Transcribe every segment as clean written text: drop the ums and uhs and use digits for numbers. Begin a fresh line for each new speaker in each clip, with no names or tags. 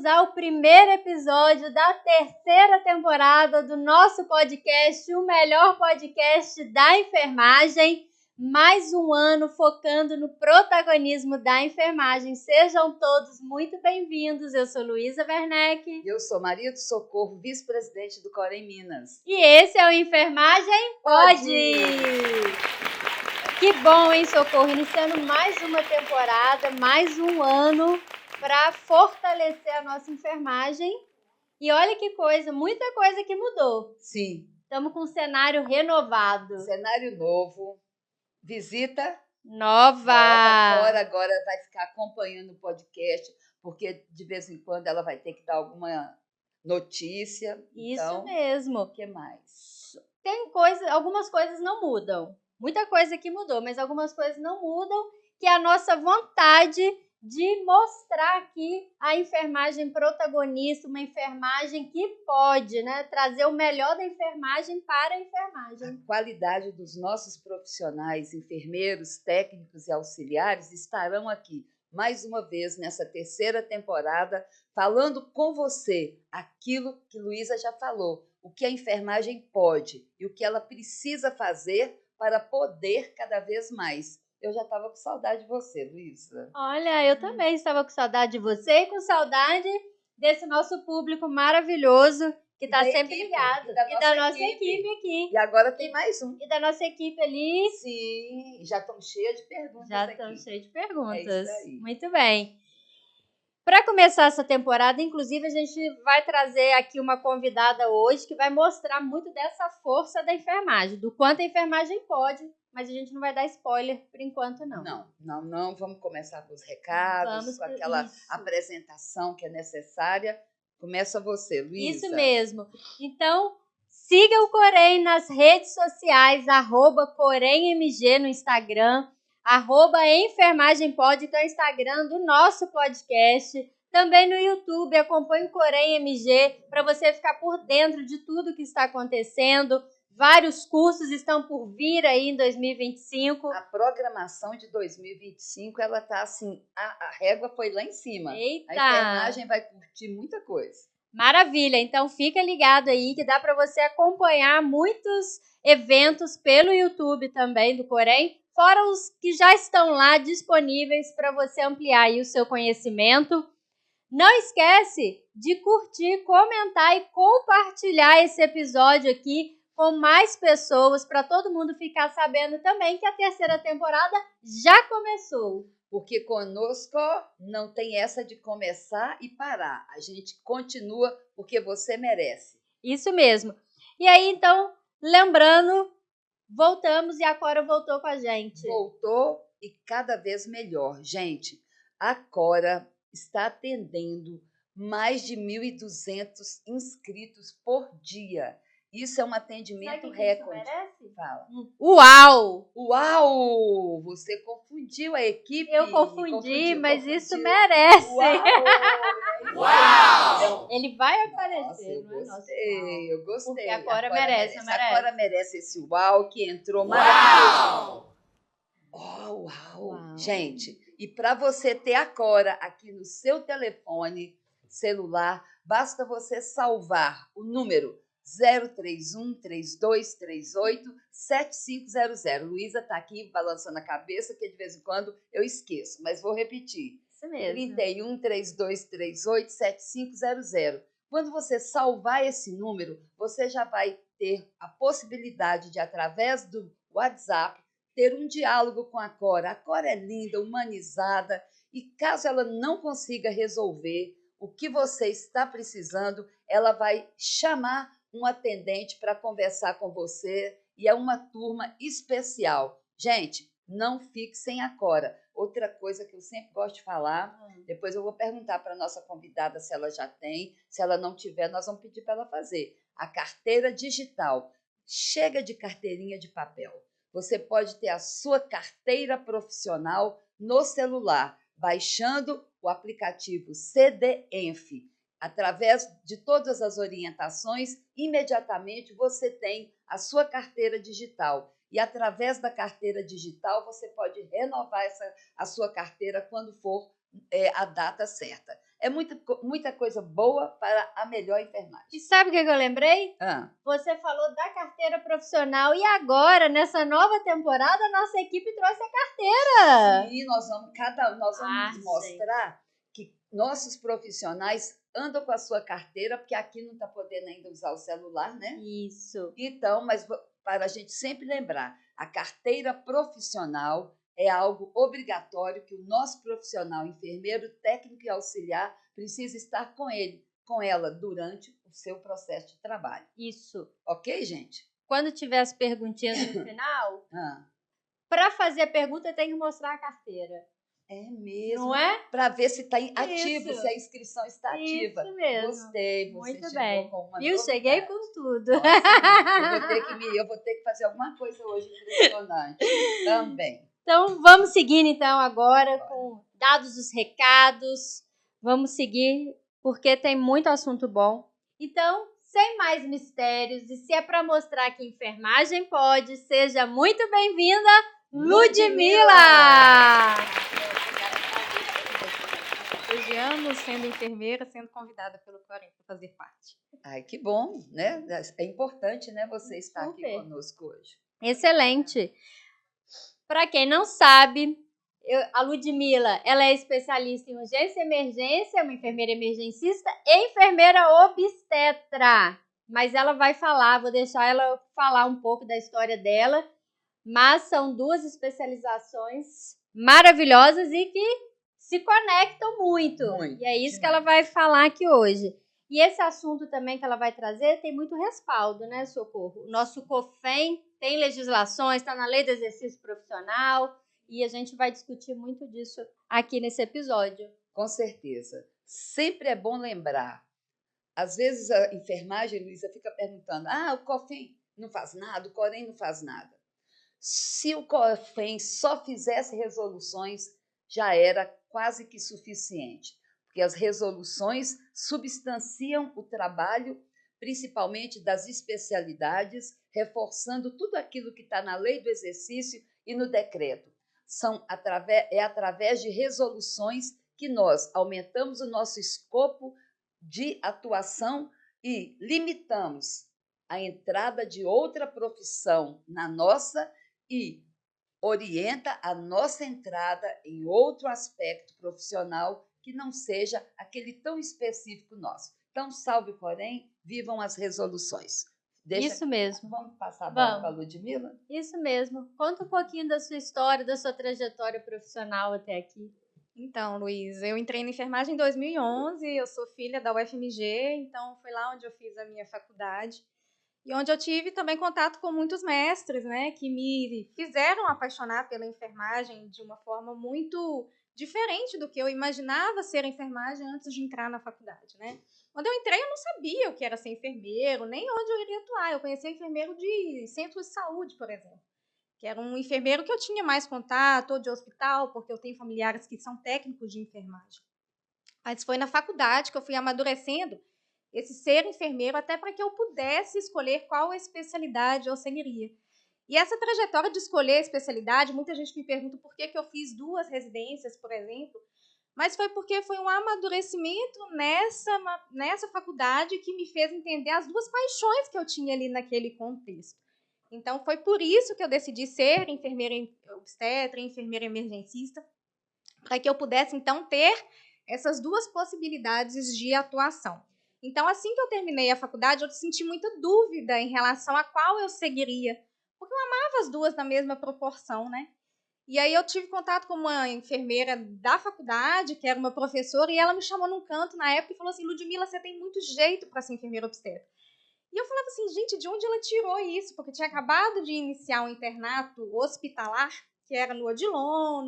bem-vindos ao primeiro episódio da terceira temporada do nosso podcast, o melhor podcast da enfermagem. Mais um ano focando no protagonismo da enfermagem. Sejam todos muito bem-vindos. Eu sou Luísa Werneck.
Eu sou Maria do Socorro, vice-presidente do Corém Minas.
E esse é o Enfermagem Pode! Que bom, hein, Socorro? Iniciando mais uma temporada, mais um ano para fortalecer a nossa enfermagem. E olha que coisa, muita coisa que mudou.
Sim.
Estamos com um cenário renovado.
Cenário novo, visita
nova.
Agora vai ficar acompanhando o podcast, porque de vez em quando ela vai ter que dar alguma notícia.
Isso
então,
mesmo.
O que mais?
Tem algumas coisas não mudam. Muita coisa que mudou, mas algumas coisas não mudam, que é a nossa vontade de mostrar aqui a enfermagem protagonista, uma enfermagem que pode, né, trazer o melhor da enfermagem para a enfermagem.
A qualidade dos nossos profissionais, enfermeiros, técnicos e auxiliares estarão aqui mais uma vez nessa terceira temporada, falando com você aquilo que Luísa já falou, o que a enfermagem pode e o que ela precisa fazer para poder cada vez mais. Eu já estava com saudade de você, Luísa.
Olha, eu também estava com saudade de você e com saudade desse nosso público maravilhoso que está sempre ligado.
E da nossa equipe
aqui.
E agora tem mais um.
E da nossa equipe ali.
Sim, já estão cheias de perguntas
Já
aqui.
estão cheias de perguntas.
É isso aí.
Muito bem. Para começar essa temporada, inclusive, a gente vai trazer aqui uma convidada hoje que vai mostrar muito dessa força da enfermagem, do quanto a enfermagem pode, mas a gente não vai dar spoiler por enquanto, não.
Não. Vamos começar com os recados, com aquela apresentação que é necessária. Começa você, Luísa.
Isso mesmo. Então, siga o Corém nas redes sociais, @CoremMG no Instagram, @EnfermagemPod, que é o Instagram do nosso podcast. Também no YouTube, acompanhe o Corém MG para você ficar por dentro de tudo que está acontecendo. Vários cursos estão por vir aí em 2025.
A programação de 2025, ela tá assim, a régua foi lá em cima.
Eita!
A enfermagem vai curtir muita coisa.
Maravilha, então fica ligado aí que dá para você acompanhar muitos eventos pelo YouTube também do Corém, fora os que já estão lá disponíveis para você ampliar aí o seu conhecimento. Não esquece de curtir, comentar e compartilhar esse episódio aqui com mais pessoas, para todo mundo ficar sabendo também que a terceira temporada já começou.
Porque conosco não tem essa de começar e parar. A gente continua porque você merece.
Isso mesmo. E aí, então, lembrando, voltamos e a Cora voltou com a gente.
Voltou e cada vez melhor. Gente, a Cora está atendendo mais de 1.200 inscritos por dia. Isso é um atendimento recorde.
Isso merece?
Fala.
Uau!
Uau! Você confundiu a equipe.
Eu confundi, mas isso merece.
Uau!
Ele vai aparecer,
Nossa,
não é nosso
eu gostei.
Porque a Cora merece.
A Cora merece esse uau que entrou maravilhoso. Uau! Gente, e para você ter a Cora aqui no seu telefone celular, basta você salvar o número 031-3238-7500. Luísa está aqui balançando a cabeça, que de vez em quando eu esqueço, mas vou repetir.
Isso mesmo.
31-3238-7500. Quando você salvar esse número, você já vai ter a possibilidade de, através do WhatsApp, ter um diálogo com a Cora. A Cora é linda, humanizada, e caso ela não consiga resolver o que você está precisando, ela vai chamar um atendente para conversar com você, e é uma turma especial. Gente, não fique sem a Cora. Outra coisa que eu sempre gosto de falar, depois eu vou perguntar para a nossa convidada se ela já tem, se ela não tiver, nós vamos pedir para ela fazer. A carteira digital. Chega de carteirinha de papel. Você pode ter a sua carteira profissional no celular, baixando o aplicativo CDENF. Através de todas as orientações, imediatamente você tem a sua carteira digital. E através da carteira digital, você pode renovar a sua carteira quando for a data certa. É muita coisa boa para a melhor enfermagem.
E sabe o que eu lembrei?
Ah,
Você falou da carteira profissional e agora, nessa nova temporada, a nossa equipe trouxe a carteira.
sim, nós vamos mostrar que nossos profissionais andam com a sua carteira, porque aqui não está podendo ainda usar o celular, né?
Isso.
Então, mas para a gente sempre lembrar, a carteira profissional é algo obrigatório que o nosso profissional, enfermeiro, técnico e auxiliar, precisa estar com ela durante o seu processo de trabalho.
Isso.
Ok, gente?
Quando tiver as perguntinhas no final,
Ah,
para fazer a pergunta tem que mostrar a carteira.
é mesmo.
Não é?
Para ver se está ativo,
Isso.
se a inscrição está ativa.
Isso mesmo.
Gostei, você
Muito
chegou
bem.
com uma
Viu?
novidade.
Cheguei com tudo.
Nossa, eu vou ter que fazer alguma coisa hoje impressionante também.
Então, vamos seguir então agora com dados os recados. Vamos seguir porque tem muito assunto bom. Então, sem mais mistérios, e se é para mostrar que enfermagem pode, seja muito bem-vinda, Ludmila!
Anos sendo enfermeira, sendo convidada pelo Corém para fazer parte.
Ai, que bom, né? É importante, né, você estar aqui
Super.
conosco hoje.
Excelente. Para quem não sabe, a Ludmila, ela é especialista em urgência e emergência, uma enfermeira emergencista e enfermeira obstetra. Mas ela vai falar, vou deixar ela falar um pouco da história dela, mas são duas especializações maravilhosas e que se conectam muito.
Muito,
E é isso
demais.
que ela vai falar aqui hoje. E esse assunto também que ela vai trazer tem muito respaldo, né, Socorro? O nosso COFEM tem legislações, está na Lei do Exercício Profissional, e a gente vai discutir muito disso aqui nesse episódio.
Com certeza. Sempre é bom lembrar. Às vezes a enfermagem, Luísa, fica perguntando: o COFEM não faz nada, o Corém não faz nada. Se o COFEM só fizesse resoluções, já era quase que suficiente, porque as resoluções substanciam o trabalho, principalmente das especialidades, reforçando tudo aquilo que está na lei do exercício e no decreto. É através de resoluções que nós aumentamos o nosso escopo de atuação e limitamos a entrada de outra profissão na nossa e orienta a nossa entrada em outro aspecto profissional que não seja aquele tão específico nosso. Então, salve, porém, vivam as resoluções.
Isso mesmo.
Vamos passar a bola para a
Vamos.
Ludmila?
Isso mesmo. Conta um pouquinho da sua história, da sua trajetória profissional até aqui.
Então, Luiz, eu entrei na enfermagem em 2011, eu sou filha da UFMG, então foi lá onde eu fiz a minha faculdade. E onde eu tive também contato com muitos mestres, né, que me fizeram apaixonar pela enfermagem de uma forma muito diferente do que eu imaginava ser enfermagem antes de entrar na faculdade, né? Quando eu entrei, eu não sabia o que era ser enfermeiro, nem onde eu iria atuar. Eu conhecia enfermeiro de centro de saúde, por exemplo, que era um enfermeiro que eu tinha mais contato, ou de hospital, porque eu tenho familiares que são técnicos de enfermagem. Mas foi na faculdade que eu fui amadurecendo esse ser enfermeiro, até para que eu pudesse escolher qual especialidade eu seguiria. E essa trajetória de escolher a especialidade, muita gente me pergunta por que eu fiz 2 residências, por exemplo, mas foi porque foi um amadurecimento nessa faculdade que me fez entender as 2 paixões que eu tinha ali naquele contexto. Então, foi por isso que eu decidi ser enfermeira obstetra, enfermeira emergencista, para que eu pudesse, então, ter essas 2 possibilidades de atuação. Então, assim que eu terminei a faculdade, eu senti muita dúvida em relação a qual eu seguiria, porque eu amava as 2 na mesma proporção, né? E aí eu tive contato com uma enfermeira da faculdade, que era uma professora, e ela me chamou num canto na época e falou assim: Ludmila, você tem muito jeito para ser enfermeira obstetra. E eu falava assim, gente, de onde ela tirou isso? Porque tinha acabado de iniciar um internato hospitalar, que era no Odilon,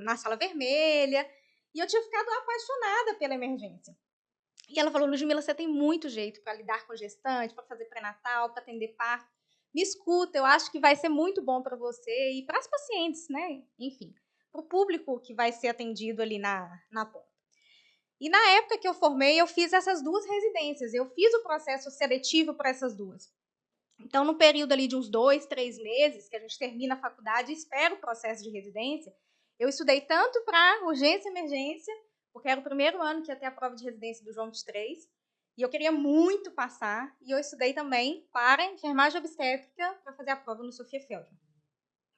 na Sala Vermelha, e eu tinha ficado apaixonada pela emergência. E ela falou: Ludmila, você tem muito jeito para lidar com gestante, para fazer pré-natal, para atender parto. Me escuta, eu acho que vai ser muito bom para você e para as pacientes, né? Enfim, para o público que vai ser atendido ali na ponta. E na época que eu formei, eu fiz essas 2 residências. Eu fiz o processo seletivo para essas 2. Então, no período ali de uns 2, 3 meses, que a gente termina a faculdade e espera o processo de residência, eu estudei tanto para urgência e emergência, porque era o primeiro ano que ia ter a prova de residência do João 23, e eu queria muito passar, e eu estudei também para enfermagem obstétrica para fazer a prova no Sofia Feldman.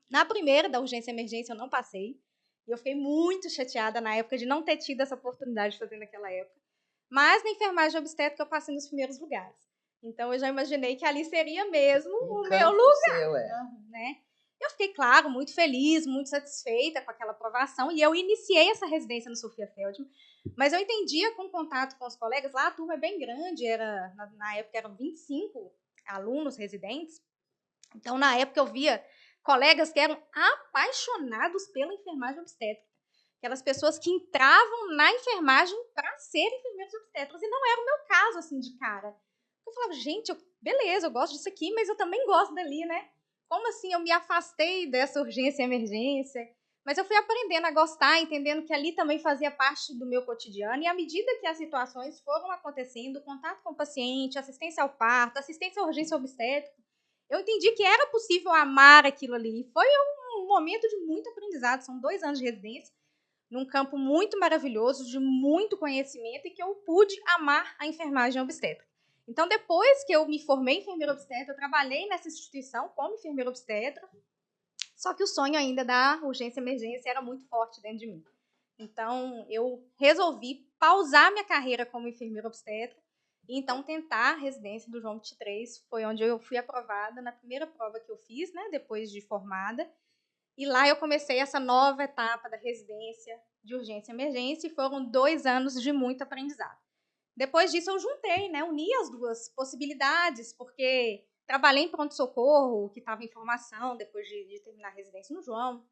Na primeira, da urgência e emergência, eu não passei, e eu fiquei muito chateada na época de não ter tido essa oportunidade de fazer naquela época, mas na enfermagem obstétrica eu passei nos primeiros lugares. Então eu já imaginei que ali seria mesmo o meu lugar,
seu,
né? Eu fiquei, claro, muito feliz, muito satisfeita com aquela aprovação, e eu iniciei essa residência no Sofia Feldman, mas eu entendia com contato com os colegas, lá a turma é bem grande, na época eram 25 alunos residentes, então na época eu via colegas que eram apaixonados pela enfermagem obstétrica, aquelas pessoas que entravam na enfermagem para serem enfermeiros obstetras, e não era o meu caso, assim, de cara. Eu falava, gente, beleza, eu gosto disso aqui, mas eu também gosto dali, né? Como assim eu me afastei dessa urgência e emergência? Mas eu fui aprendendo a gostar, entendendo que ali também fazia parte do meu cotidiano, e à medida que as situações foram acontecendo, contato com o paciente, assistência ao parto, assistência à urgência obstétrica, eu entendi que era possível amar aquilo ali. Foi um momento de muito aprendizado, são 2 anos de residência, num campo muito maravilhoso, de muito conhecimento, e que eu pude amar a enfermagem obstétrica. Então, depois que eu me formei em enfermeira obstetra, eu trabalhei nessa instituição como enfermeira obstetra, só que o sonho ainda da urgência e emergência era muito forte dentro de mim. Então, eu resolvi pausar minha carreira como enfermeira obstetra e então tentar a residência do João 23, foi onde eu fui aprovada na primeira prova que eu fiz, né, depois de formada. E lá eu comecei essa nova etapa da residência de urgência e emergência, e foram 2 anos de muito aprendizado. Depois disso, eu juntei, né, uni as duas possibilidades, porque trabalhei em pronto-socorro, que estava em formação depois de terminar a residência no João,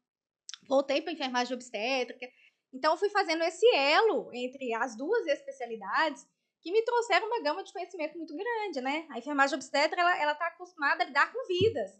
voltei para a enfermagem obstétrica, então eu fui fazendo esse elo entre as duas especialidades, que me trouxeram uma gama de conhecimento muito grande, né? A enfermagem obstétrica, ela está acostumada a lidar com vidas.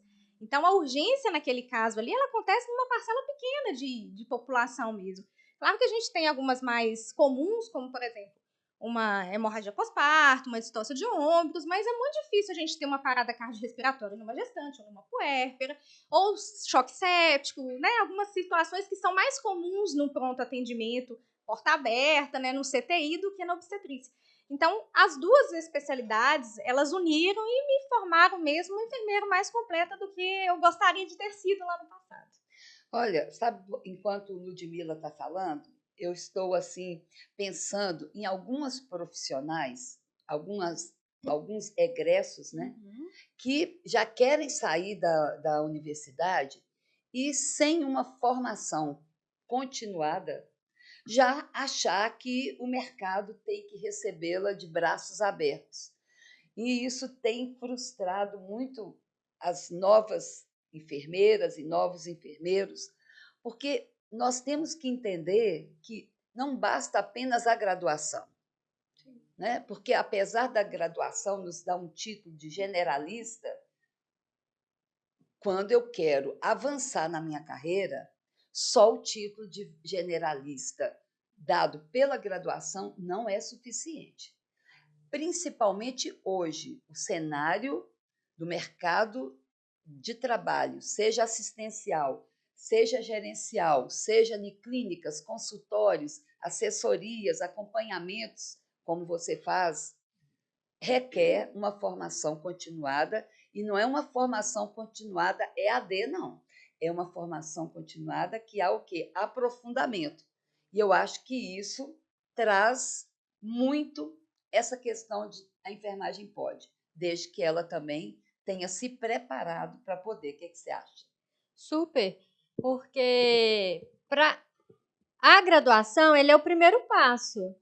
Então, a urgência naquele caso ali, ela acontece numa parcela pequena de população mesmo. Claro que a gente tem algumas mais comuns, como, por exemplo, uma hemorragia pós-parto, uma distócia de ombros, mas é muito difícil a gente ter uma parada cardiorrespiratória numa gestante, ou numa puérpera, ou choque séptico, né? Algumas situações que são mais comuns no pronto atendimento, porta aberta, né, no CTI, do que na obstetrícia. Então, as duas especialidades, elas uniram e me formaram mesmo uma enfermeira mais completa do que eu gostaria de ter sido lá no passado.
Olha, sabe, enquanto Ludmila está falando, eu estou assim pensando em algumas profissionais, alguns egressos, né, que já querem sair da universidade e sem uma formação continuada, já achar que o mercado tem que recebê-la de braços abertos. E isso tem frustrado muito as novas enfermeiras e novos enfermeiros, porque nós temos que entender que não basta apenas a graduação, né? Porque, apesar da graduação nos dar um título de generalista, quando eu quero avançar na minha carreira, só o título de generalista dado pela graduação não é suficiente. Principalmente hoje, o cenário do mercado de trabalho, seja assistencial, seja gerencial, seja em clínicas, consultórios, assessorias, acompanhamentos, como você faz, requer uma formação continuada, e não é uma formação continuada EAD, não. É uma formação continuada que há o quê? Aprofundamento. E eu acho que isso traz muito essa questão de a enfermagem pode, desde que ela também tenha se preparado para poder. O que você acha?
Super, porque a graduação, ele é o primeiro passo.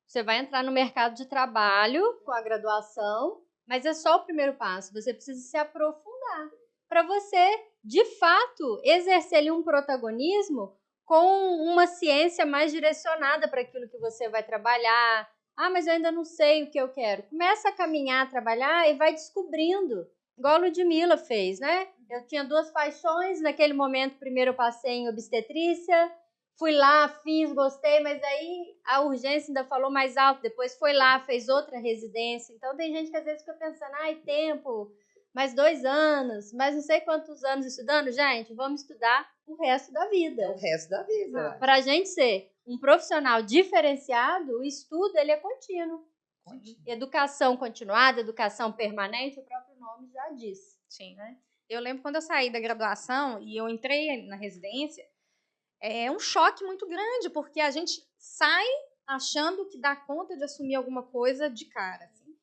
Você vai entrar no mercado de trabalho com a graduação, mas é só o primeiro passo. Você precisa se aprofundar para você, de fato, exercer ali um protagonismo com uma ciência mais direcionada para aquilo que você vai trabalhar. Ah, mas eu ainda não sei o que eu quero. Começa a caminhar, a trabalhar e vai descobrindo, igual a Ludmila fez, né? Eu tinha 2 paixões, naquele momento primeiro eu passei em obstetrícia, fui lá, fiz, gostei, mas aí a urgência ainda falou mais alto, depois foi lá, fez outra residência. Então tem gente que às vezes fica pensando, ai, tempo, mais 2 anos, mais não sei quantos anos estudando. Gente, vamos estudar o resto da vida.
O resto da vida.
Para a gente ser um profissional diferenciado, o estudo ele é contínuo. Educação continuada, educação permanente, o próprio nome já diz.
Sim. Né? Eu lembro quando eu saí da graduação e eu entrei na residência, é um choque muito grande, porque a gente sai achando que dá conta de assumir alguma coisa de cara. Assim.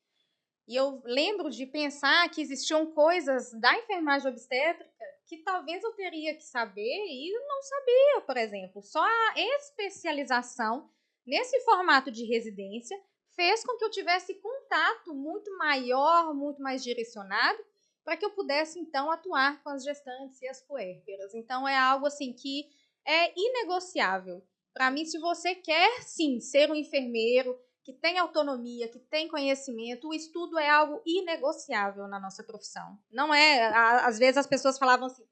E eu lembro de pensar que existiam coisas da enfermagem obstétrica que talvez eu teria que saber e não sabia, por exemplo. Só a especialização nesse formato de residência fez com que eu tivesse contato muito maior, muito mais direcionado, para que eu pudesse, então, atuar com as gestantes e as puérperas. Então, é algo assim que é inegociável. Para mim, se você quer, sim, ser um enfermeiro, que tem autonomia, que tem conhecimento, o estudo é algo inegociável na nossa profissão. Não é, às vezes as pessoas falavam assim,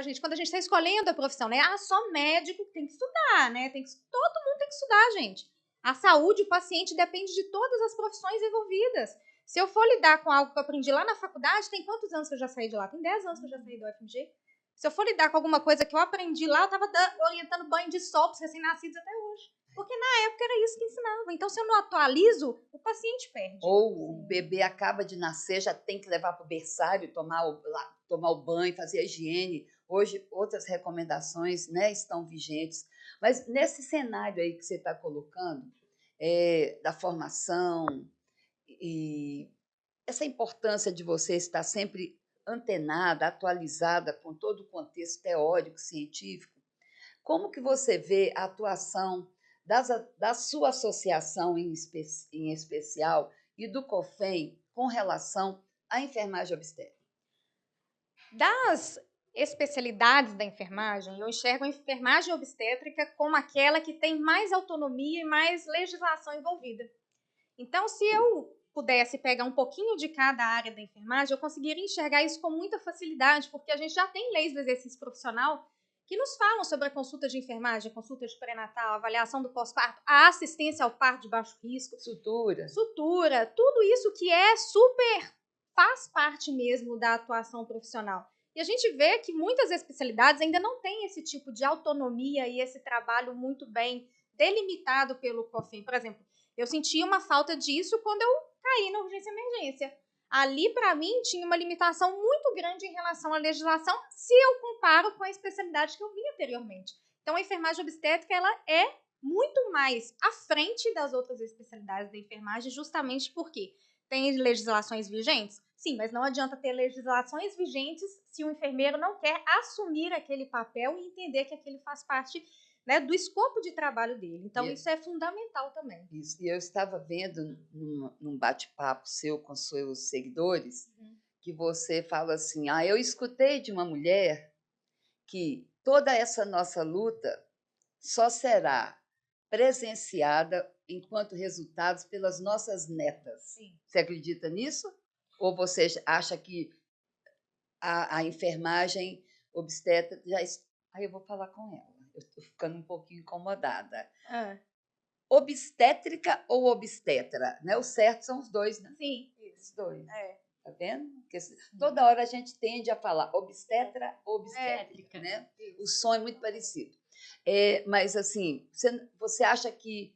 gente, quando a gente está escolhendo a profissão, né? Só médico tem que estudar, né? Todo mundo tem que estudar, gente. A saúde, o paciente depende de todas as profissões envolvidas. Se eu for lidar com algo que eu aprendi lá na faculdade, tem quantos anos que eu já saí de lá? Tem 10 anos que eu já saí do UFMG. Se eu for lidar com alguma coisa que eu aprendi lá, eu estava orientando banho de sol para os recém-nascidos até hoje. Porque na época era isso que ensinava. Então, se eu não atualizo, o paciente perde.
Ou o bebê acaba de nascer, já tem que levar para o berçário, tomar o banho, fazer a higiene. Hoje, outras recomendações, né, estão vigentes. Mas nesse cenário aí que você está colocando, da formação e essa importância de você estar sempre antenada, atualizada com todo o contexto teórico, científico, como que você vê a atuação da sua associação em especial e do COFEM com relação à enfermagem obstétrica?
Das especialidades da enfermagem, eu enxergo a enfermagem obstétrica como aquela que tem mais autonomia e mais legislação envolvida. Então, se eu pudesse pegar um pouquinho de cada área da enfermagem, eu conseguiria enxergar isso com muita facilidade, porque a gente já tem leis do exercício profissional que nos falam sobre a consulta de enfermagem, a consulta de pré-natal, a avaliação do pós-parto, a assistência ao parto de baixo risco. Sutura, tudo isso que é super, faz parte mesmo da atuação profissional. E a gente vê que muitas especialidades ainda não têm esse tipo de autonomia e esse trabalho muito bem delimitado pelo COFEM. Por exemplo, eu senti uma falta disso quando eu caí na urgência e emergência. Ali, para mim, tinha uma limitação muito grande em relação à legislação se eu comparo com a especialidade que eu vi anteriormente. Então, a enfermagem obstétrica ela é muito mais à frente das outras especialidades da enfermagem, justamente porque tem legislações vigentes? Sim, mas não adianta ter legislações vigentes se o enfermeiro não quer assumir aquele papel e entender que aquele faz parte, né, do escopo de trabalho dele. Então, isso é fundamental também.
Isso. E eu estava vendo num bate-papo seu com seus seguidores, que você fala assim, eu escutei de uma mulher que toda essa nossa luta só será presenciada enquanto resultados pelas nossas netas.
Sim.
Você acredita nisso? Ou você acha que a enfermagem obstetra já... Aí eu vou falar com ela. Eu estou ficando um pouquinho incomodada. Obstétrica ou obstetra? Né? O certo são os dois, né?
Sim.
Os dois. Tá vendo? Porque toda hora a gente tende a falar obstetra, obstétrica, né? O som é muito parecido. Mas, assim, você acha que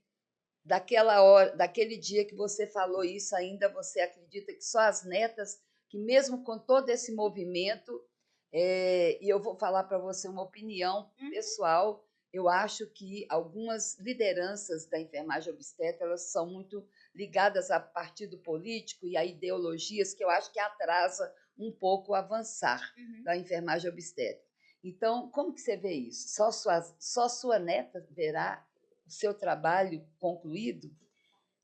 daquela hora, daquele dia que você falou isso ainda, você acredita que só as netas, que mesmo com todo esse movimento, e eu vou falar para você uma opinião pessoal, eu acho que algumas lideranças da enfermagem obstétrica elas são muito ligadas a partido político e a ideologias que eu acho que atrasa um pouco o avançar da enfermagem obstétrica. Então, como que você vê isso? Só sua neta verá o seu trabalho concluído?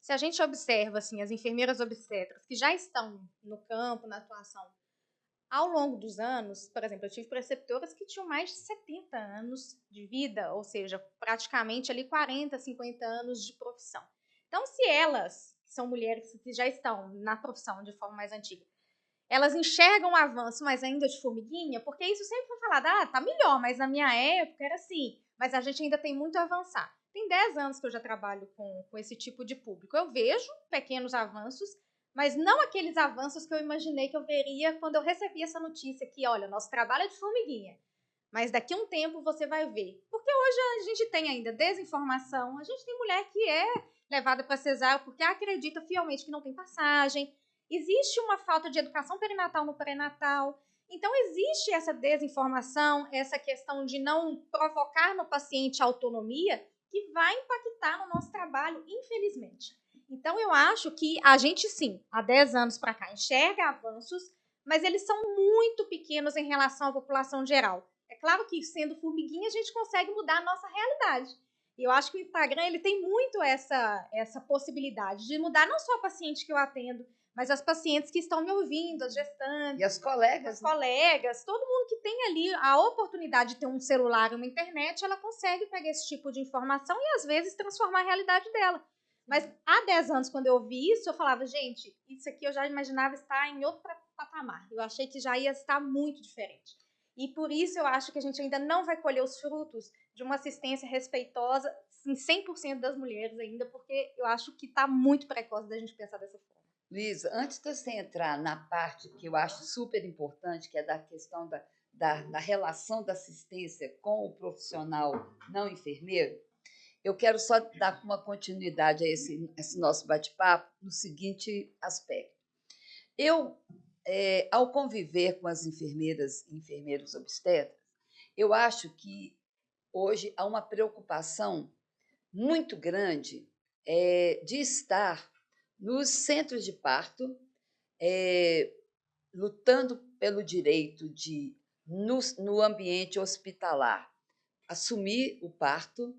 Se a gente observa assim, as enfermeiras obstetras que já estão no campo, na atuação, ao longo dos anos, por exemplo, eu tive preceptoras que tinham mais de 70 anos de vida, ou seja, praticamente ali 40, 50 anos de profissão. Então, se elas, que são mulheres que já estão na profissão de forma mais antiga, elas enxergam o avanço, mas ainda de formiguinha, porque isso sempre foi falado, tá melhor, mas na minha época era assim, mas a gente ainda tem muito a avançar. Tem 10 anos que eu já trabalho com esse tipo de público. Eu vejo pequenos avanços, mas não aqueles avanços que eu imaginei que eu veria quando eu recebi essa notícia que, olha, nosso trabalho é de formiguinha, mas daqui a um tempo você vai ver. Por Porque hoje a gente tem ainda desinformação, a gente tem mulher que é levada para cesárea porque acredita fielmente que não tem passagem, existe uma falta de educação perinatal no pré-natal. Então, existe essa desinformação, essa questão de não provocar no paciente autonomia, que vai impactar no nosso trabalho, infelizmente. Então, eu acho que a gente, sim, há 10 anos para cá, enxerga avanços, mas eles são muito pequenos em relação à população geral. É claro que, sendo formiguinha, a gente consegue mudar a nossa realidade. E eu acho que o Instagram ele tem muito essa possibilidade de mudar não só a paciente que eu atendo, mas as pacientes que estão me ouvindo, as gestantes.
E as colegas.
As colegas, todo mundo que tem ali a oportunidade de ter um celular e uma internet, ela consegue pegar esse tipo de informação e, às vezes, transformar a realidade dela. Mas há 10 anos, quando eu vi isso, eu falava, gente, isso aqui eu já imaginava estar em outro patamar. Eu achei que já ia estar muito diferente. E por isso eu acho que a gente ainda não vai colher os frutos de uma assistência respeitosa em 100% das mulheres ainda, porque eu acho que está muito precoce da gente pensar dessa forma.
Luísa, antes de você entrar na parte que eu acho super importante, que é da questão da relação da assistência com o profissional não enfermeiro, eu quero só dar uma continuidade a esse nosso bate-papo no seguinte aspecto. Eu, ao conviver com as enfermeiras e enfermeiros obstetras, eu acho que hoje há uma preocupação muito grande de estar nos centros de parto, lutando pelo direito de, no ambiente hospitalar, assumir o parto,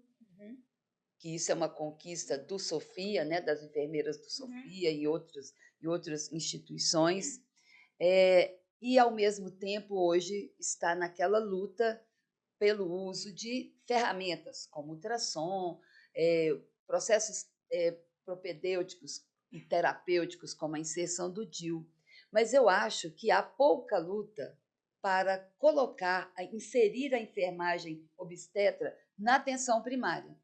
que isso é uma conquista do Sofia, né, das enfermeiras do Sofia e outras instituições, e, ao mesmo tempo, hoje está naquela luta pelo uso de ferramentas como ultrassom, processos propedêuticos e terapêuticos, como a inserção do DIU. Mas eu acho que há pouca luta para inserir a enfermagem obstetra na atenção primária.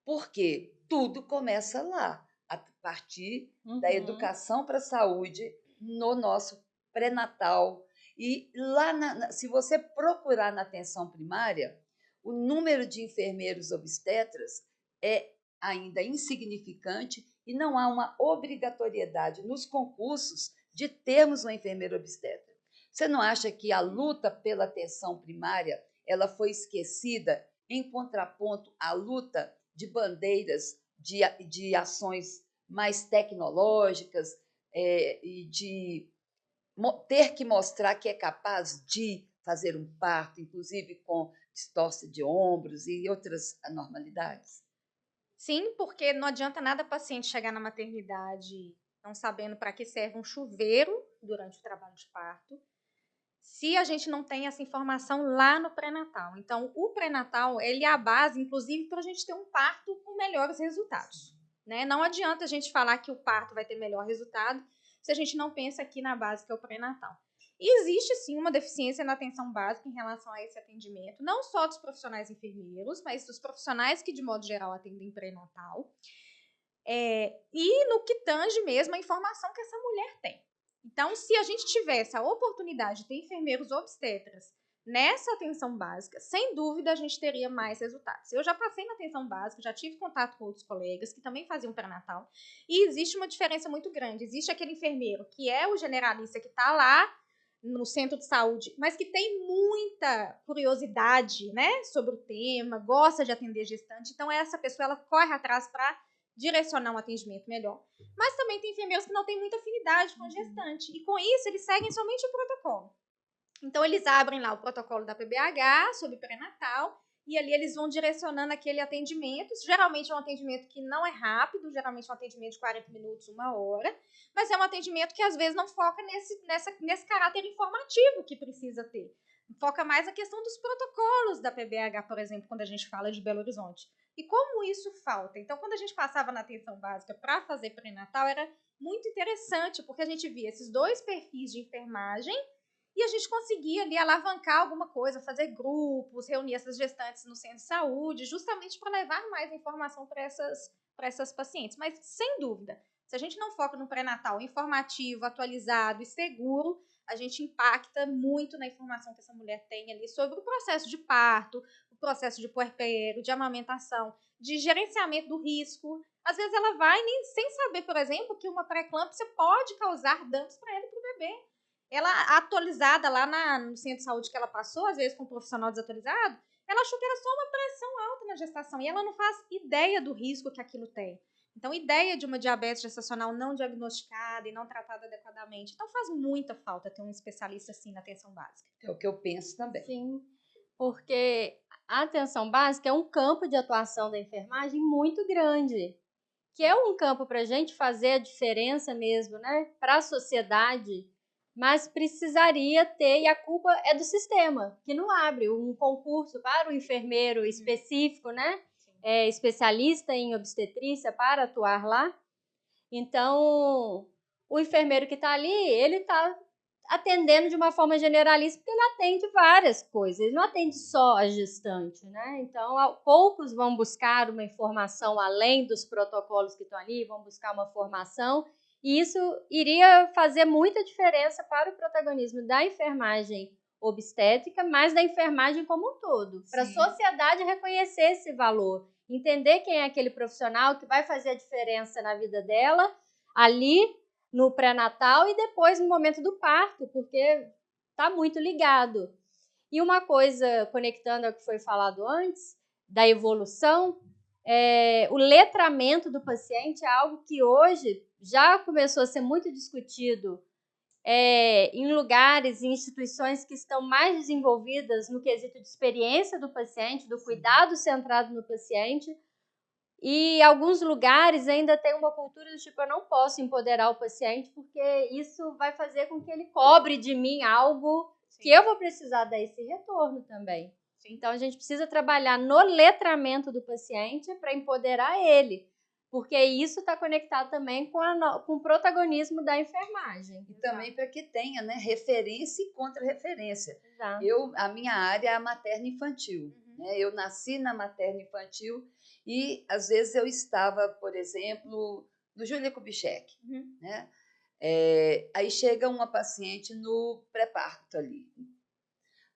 Porque tudo começa lá, a partir da educação para a saúde no nosso pré-natal. E lá, se você procurar na atenção primária, o número de enfermeiros obstetras é ainda insignificante e não há uma obrigatoriedade nos concursos de termos uma enfermeira obstetra. Você não acha que a luta pela atenção primária ela foi esquecida em contraponto à luta de bandeiras de ações mais tecnológicas e de ter que mostrar que é capaz de fazer um parto, inclusive com distorce de ombros e outras anormalidades?
Sim, porque não adianta nada a paciente chegar na maternidade não sabendo para que serve um chuveiro durante o trabalho de parto, se a gente não tem essa informação lá no pré-natal. Então, o pré-natal, ele é a base, inclusive, para a gente ter um parto com melhores resultados. Né? Não adianta a gente falar que o parto vai ter melhor resultado se a gente não pensa aqui na base, que é o pré-natal. E existe, sim, uma deficiência na atenção básica em relação a esse atendimento, não só dos profissionais enfermeiros, mas dos profissionais que, de modo geral, atendem pré-natal. E no que tange mesmo a informação que essa mulher tem. Então, se a gente tivesse a oportunidade de ter enfermeiros obstetras nessa atenção básica, sem dúvida a gente teria mais resultados. Eu já passei na atenção básica, já tive contato com outros colegas que também faziam pré-natal, e existe uma diferença muito grande. Existe aquele enfermeiro que é o generalista que está lá no centro de saúde, mas que tem muita curiosidade, né, sobre o tema, gosta de atender gestante, então essa pessoa ela corre atrás para direcionar um atendimento melhor. Mas também tem enfermeiros que não têm muita afinidade com gestante. E com isso, eles seguem somente o protocolo. Então, eles abrem lá o protocolo da PBH sobre pré-natal e ali eles vão direcionando aquele atendimento. Geralmente é um atendimento que não é rápido, geralmente é um atendimento de 40 minutos, 1 hora, mas é um atendimento que às vezes não foca nesse caráter informativo que precisa ter. Foca mais na questão dos protocolos da PBH, por exemplo, quando a gente fala de Belo Horizonte. E como isso falta? Então, quando a gente passava na atenção básica para fazer pré-natal, era muito interessante, porque a gente via esses dois perfis de enfermagem e a gente conseguia ali alavancar alguma coisa, fazer grupos, reunir essas gestantes no centro de saúde, justamente para levar mais informação para essas pacientes. Mas, sem dúvida, se a gente não foca no pré-natal informativo, atualizado e seguro, a gente impacta muito na informação que essa mulher tem ali sobre o processo de parto, o processo de puerpério, de amamentação, de gerenciamento do risco. Às vezes ela vai sem saber, por exemplo, que uma pré-eclâmpsia pode causar danos para ela e para o bebê. Ela, atualizada lá no centro de saúde que ela passou, às vezes com um profissional desatualizado, ela achou que era só uma pressão alta na gestação e ela não faz ideia do risco que aquilo tem. Então, ideia de uma diabetes gestacional não diagnosticada e não tratada adequadamente. Então, faz muita falta ter um especialista assim na atenção básica.
É o que eu penso também.
Sim, porque a atenção básica é um campo de atuação da enfermagem muito grande, que é um campo para a gente fazer a diferença mesmo, né, para a sociedade, mas precisaria ter, e a culpa é do sistema, que não abre um concurso para o enfermeiro específico, né, especialista em obstetrícia para atuar lá. Então, o enfermeiro que está ali, ele está atendendo de uma forma generalista, porque ele atende várias coisas, ele não atende só a gestante, né? Então, poucos vão buscar uma informação além dos protocolos que estão ali, vão buscar uma formação, e isso iria fazer muita diferença para o protagonismo da enfermagem obstétrica, mas da enfermagem como um todo, para a sociedade reconhecer esse valor, entender quem é aquele profissional que vai fazer a diferença na vida dela, ali no pré-natal e depois no momento do parto, porque está muito ligado. E uma coisa, conectando ao que foi falado antes, da evolução, o letramento do paciente é algo que hoje já começou a ser muito discutido em lugares, em instituições que estão mais desenvolvidas no quesito de experiência do paciente, do cuidado centrado no paciente. E alguns lugares ainda tem uma cultura do tipo, eu não posso empoderar o paciente porque isso vai fazer com que ele cobre de mim algo que eu vou precisar dar esse retorno também. Então, a gente precisa trabalhar no letramento do paciente para empoderar ele, porque isso está conectado também com o protagonismo da enfermagem.
E também para que tenha, né, referência e contra-referência.
Exato.
A minha área é a materno-infantil. Né? Eu nasci na materno-infantil e, às vezes, eu estava, por exemplo, no Júlia Kubitschek. Né? Aí chega uma paciente no pré-parto ali.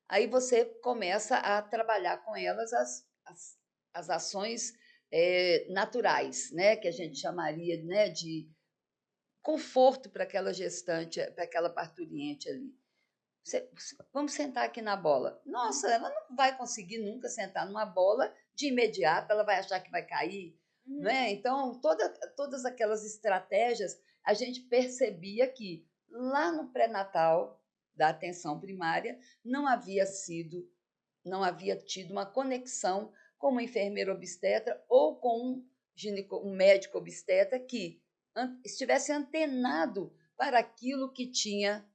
Aí você começa a trabalhar com elas as ações naturais, né? Que a gente chamaria, né, de conforto para aquela gestante, para aquela parturiente ali. Vamos sentar aqui na bola. Nossa, ela não vai conseguir nunca sentar numa bola de imediato, ela vai achar que vai cair. Não é? Então, todas aquelas estratégias, a gente percebia que lá no pré-natal da atenção primária não havia tido uma conexão com uma enfermeira obstetra ou com um médico obstetra que estivesse antenado para aquilo que tinha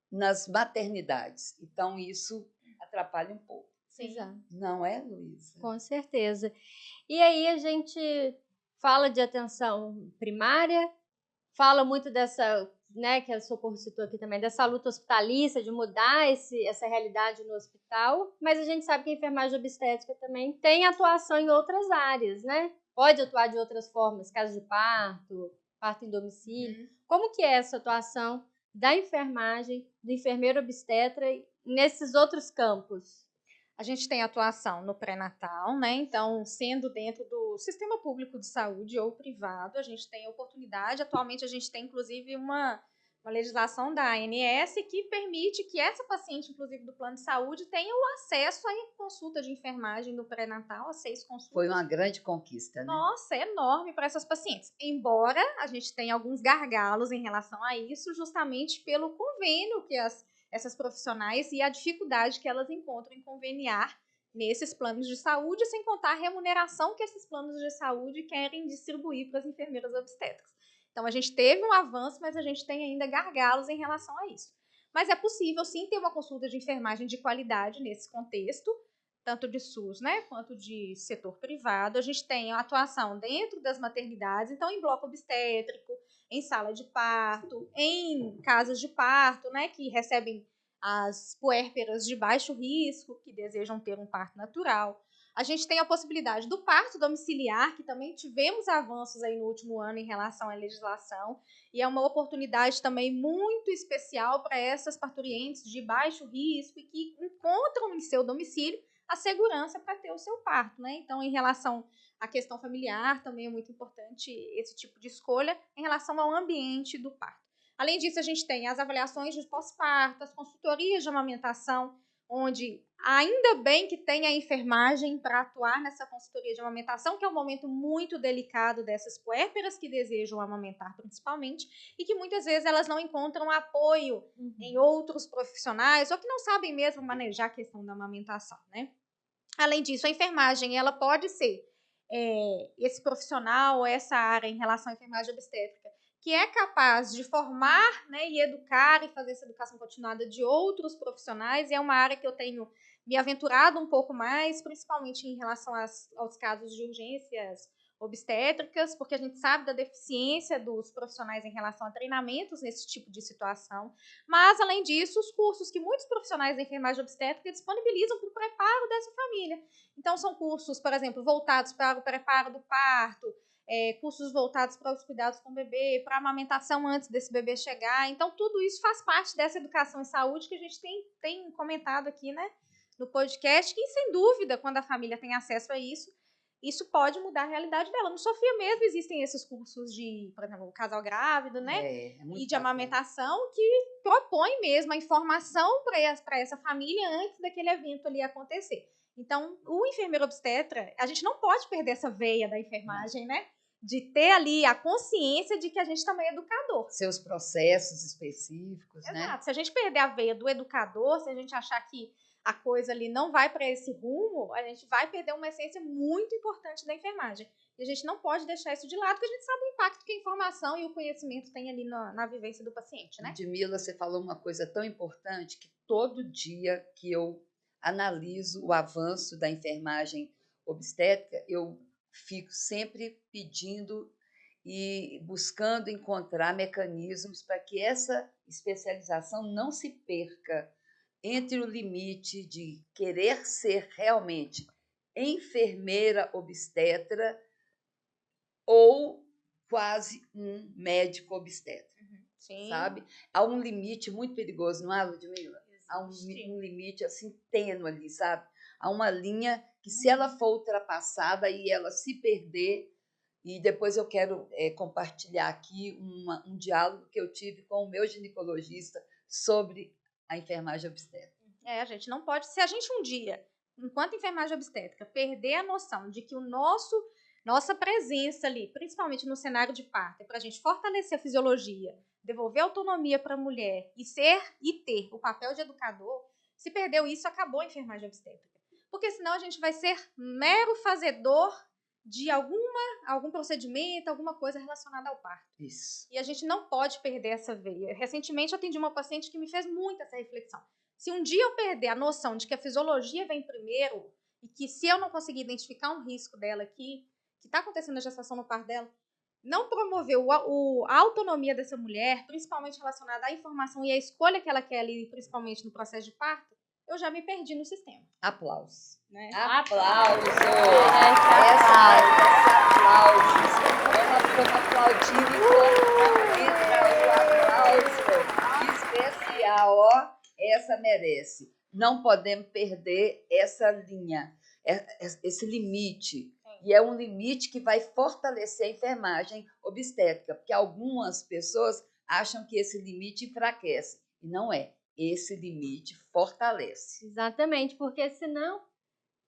nas maternidades. Então, isso atrapalha um pouco.
Sim.
Não é, Luísa?
Com certeza. E aí a gente fala de atenção primária, fala muito dessa, né, que a Socorro citou aqui também, dessa luta hospitalícia, de mudar essa realidade no hospital, mas a gente sabe que a enfermagem obstétrica também tem atuação em outras áreas, né? Pode atuar de outras formas, caso de parto, parto em domicílio. Como que é essa atuação da enfermagem, do enfermeiro obstetra nesses outros campos?
A gente tem atuação no pré-natal, né? Então, sendo dentro do sistema público de saúde ou privado, a gente tem oportunidade. Atualmente, a gente tem, inclusive, uma legislação da ANS que permite que essa paciente, inclusive do plano de saúde, tenha o acesso à consulta de enfermagem no pré-natal, a 6 consultas.
Foi uma grande conquista, né?
Nossa, é enorme para essas pacientes. Embora a gente tenha alguns gargalos em relação a isso, justamente pelo convênio que essas profissionais e a dificuldade que elas encontram em conveniar nesses planos de saúde, sem contar a remuneração que esses planos de saúde querem distribuir para as enfermeiras obstétricas. Então, a gente teve um avanço, mas a gente tem ainda gargalos em relação a isso. Mas é possível, sim, ter uma consulta de enfermagem de qualidade nesse contexto, tanto de SUS, né, quanto de setor privado. A gente tem a atuação dentro das maternidades, então em bloco obstétrico, em sala de parto, em casas de parto, né, que recebem as puérperas de baixo risco, que desejam ter um parto natural. A gente tem a possibilidade do parto domiciliar, que também tivemos avanços aí no último ano em relação à legislação, e é uma oportunidade também muito especial para essas parturientes de baixo risco e que encontram em seu domicílio a segurança para ter o seu parto, né? Então, em relação à questão familiar, também é muito importante esse tipo de escolha em relação ao ambiente do parto. Além disso, a gente tem as avaliações de pós-parto, as consultorias de amamentação, onde ainda bem que tem a enfermagem para atuar nessa consultoria de amamentação, que é um momento muito delicado dessas puérperas que desejam amamentar principalmente, e que muitas vezes elas não encontram apoio em outros profissionais, ou que não sabem mesmo manejar a questão da amamentação, né? Além disso, a enfermagem, ela pode ser esse profissional, essa área em relação à enfermagem obstétrica, que é capaz de formar, né, e educar e fazer essa educação continuada de outros profissionais, e é uma área que eu tenho me aventurado um pouco mais, principalmente em relação aos casos de urgências obstétricas, porque a gente sabe da deficiência dos profissionais em relação a treinamentos nesse tipo de situação. Mas, além disso, os cursos que muitos profissionais da enfermagem obstétrica disponibilizam para o preparo dessa família. Então, são cursos, por exemplo, voltados para o preparo do parto, cursos voltados para os cuidados com o bebê, para a amamentação antes desse bebê chegar. Então, tudo isso faz parte dessa educação em saúde que a gente tem comentado aqui, né, no podcast, que, sem dúvida, quando a família tem acesso a isso pode mudar a realidade dela. No Sofia mesmo existem esses cursos de, por exemplo, casal grávido, né? E de amamentação que propõe mesmo a informação para essa família antes daquele evento ali acontecer. Então, o enfermeiro obstetra, a gente não pode perder essa veia da enfermagem, né? De ter ali a consciência de que a gente também é educador.
Seus processos específicos, né?
Exato. Se a gente perder a veia do educador, se a gente achar que a coisa ali não vai para esse rumo, a gente vai perder uma essência muito importante da enfermagem. E a gente não pode deixar isso de lado, porque a gente sabe o impacto que a informação e o conhecimento tem ali na vivência do paciente, né?
Ludmila, você falou uma coisa tão importante que todo dia que eu analiso o avanço da enfermagem obstétrica, eu fico sempre pedindo e buscando encontrar mecanismos para que essa especialização não se perca entre o limite de querer ser realmente enfermeira obstetra ou quase um médico obstetra, sabe? Há um limite muito perigoso, não há, Ludmila? Há um limite assim tênue ali, sabe? Há uma linha que, se ela for ultrapassada e ela se perder, e depois eu quero compartilhar aqui um diálogo que eu tive com o meu ginecologista sobre a enfermagem obstétrica.
A gente não pode, se a gente um dia, enquanto enfermagem obstétrica, perder a noção de que nossa presença ali, principalmente no cenário de parto, é para a gente fortalecer a fisiologia, devolver autonomia para a mulher e ter o papel de educador, se perdeu isso, acabou a enfermagem obstétrica. Porque senão a gente vai ser mero fazedor de algum procedimento, alguma coisa relacionada ao parto.
Isso.
E a gente não pode perder essa veia. Recentemente eu atendi uma paciente que me fez muito essa reflexão. Se um dia eu perder a noção de que a fisiologia vem primeiro e que, se eu não conseguir identificar um risco dela aqui, que está acontecendo na gestação no parto dela, não promover a autonomia dessa mulher, principalmente relacionada à informação e à escolha que ela quer ali, principalmente no processo de parto, eu já me perdi no sistema.
Aplausos.
Né?
Aplausos! Aplausos! Vamos aplaudir o aplauso especial, ó. Essa merece. Não podemos perder essa linha, esse limite. E é um limite que vai fortalecer a enfermagem obstétrica, porque algumas pessoas acham que esse limite enfraquece. E não é. Esse limite fortalece.
Exatamente, porque senão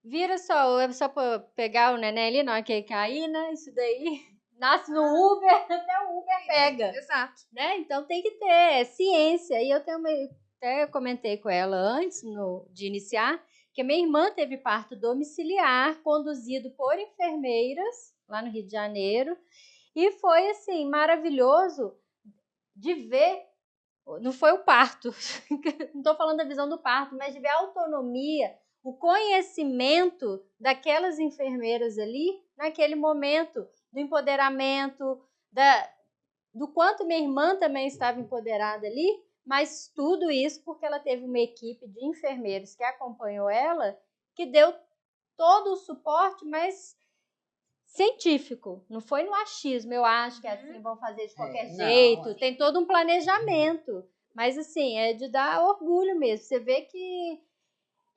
vira só para pegar o neném ali na hora que ele cair, né? Isso daí nasce no Uber, até o Uber pega.
Exato.
Né? Então tem que ter ciência. E eu até comentei com ela antes de iniciar, que a minha irmã teve parto domiciliar, conduzido por enfermeiras, lá no Rio de Janeiro, e foi, assim, maravilhoso de ver, não foi o parto, não estou falando da visão do parto, mas de ver a autonomia, o conhecimento daquelas enfermeiras ali, naquele momento, do empoderamento, do quanto minha irmã também estava empoderada ali, mas tudo isso porque ela teve uma equipe de enfermeiros que acompanhou ela, que deu todo o suporte, mas científico. Não foi no achismo, eu acho que é assim, vão fazer de qualquer jeito. Não. Tem todo um planejamento. Mas, assim, é de dar orgulho mesmo. Você vê que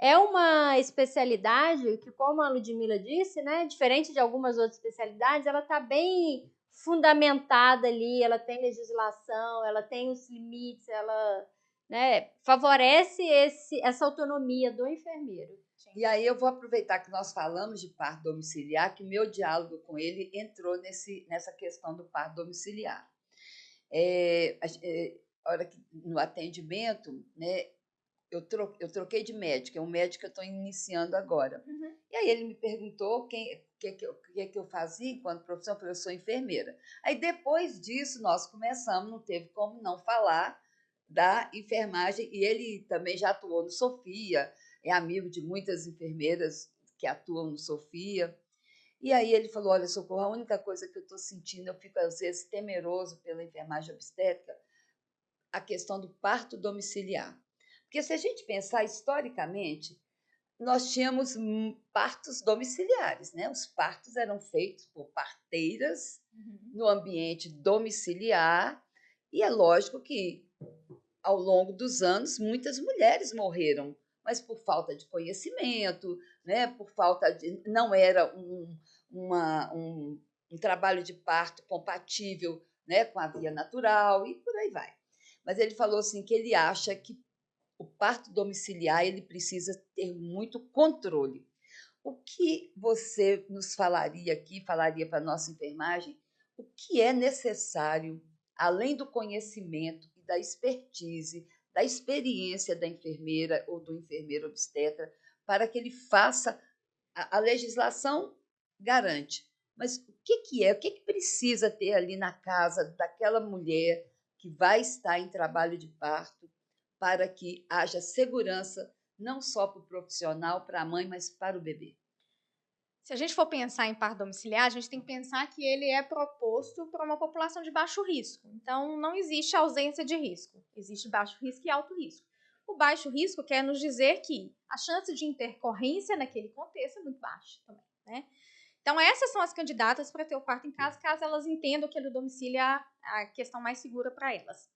é uma especialidade que, como a Ludmila disse, né, diferente de algumas outras especialidades, ela está bem fundamentada ali, ela tem legislação, ela tem os limites, ela, né, favorece essa autonomia do enfermeiro.
E aí eu vou aproveitar que nós falamos de parto domiciliar, que o meu diálogo com ele entrou nessa questão do parto domiciliar. A hora que, no atendimento, né, eu troquei de médico, é um médico que eu estou iniciando agora.
Uhum.
E aí ele me perguntou o que eu fazia enquanto profissão, eu falei, eu sou enfermeira. Aí depois disso nós começamos, não teve como não falar da enfermagem, e ele também já atuou no Sofia, é amigo de muitas enfermeiras que atuam no Sofia. E aí ele falou, olha, Socorro, a única coisa que eu estou sentindo, eu fico às vezes temeroso pela enfermagem obstétrica, a questão do parto domiciliar. Porque se a gente pensar historicamente, nós tínhamos partos domiciliares, né? Os partos eram feitos por parteiras no ambiente domiciliar, e é lógico que ao longo dos anos muitas mulheres morreram, mas por falta de conhecimento, né? Por falta de não era um trabalho de parto compatível, né, com a via natural e por aí vai. Mas ele falou assim que ele acha que o parto domiciliar ele precisa ter muito controle. O que você nos falaria aqui, falaria para a nossa enfermagem, o que é necessário, além do conhecimento e da expertise, da experiência da enfermeira ou do enfermeiro obstetra, para que ele faça a legislação garante, mas o que é, o que precisa ter ali na casa daquela mulher que vai estar em trabalho de parto para que haja segurança não só para o profissional, para a mãe, mas para o bebê?
Se a gente for pensar em parto domiciliar, a gente tem que pensar que ele é proposto para uma população de baixo risco. Então, não existe ausência de risco. Existe baixo risco e alto risco. O baixo risco quer nos dizer que a chance de intercorrência naquele contexto é muito baixa também, né? Então, essas são as candidatas para ter o parto em casa, caso elas entendam que o domicílio é a questão mais segura para elas.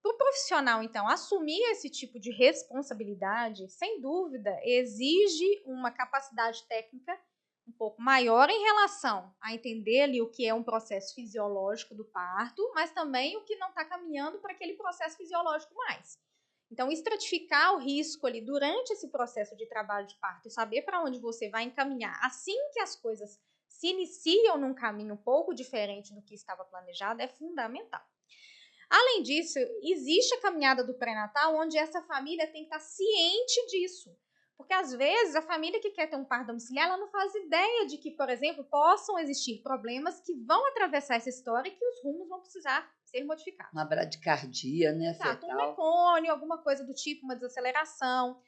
Para o profissional, então, assumir esse tipo de responsabilidade, sem dúvida, exige uma capacidade técnica um pouco maior em relação a entender ali o que é um processo fisiológico do parto, mas também o que não está caminhando para aquele processo fisiológico mais. Então, estratificar o risco ali durante esse processo de trabalho de parto e saber para onde você vai encaminhar assim que as coisas se iniciam num caminho um pouco diferente do que estava planejado é fundamental. Além disso, existe a caminhada do pré-natal onde essa família tem que estar ciente disso. Porque, às vezes, a família que quer ter um parto domiciliar, ela não faz ideia de que, por exemplo, possam existir problemas que vão atravessar essa história e que os rumos vão precisar ser modificados.
Uma bradicardia, né,
Exato, um
fetal.
mecônio, alguma coisa do tipo, uma desaceleração,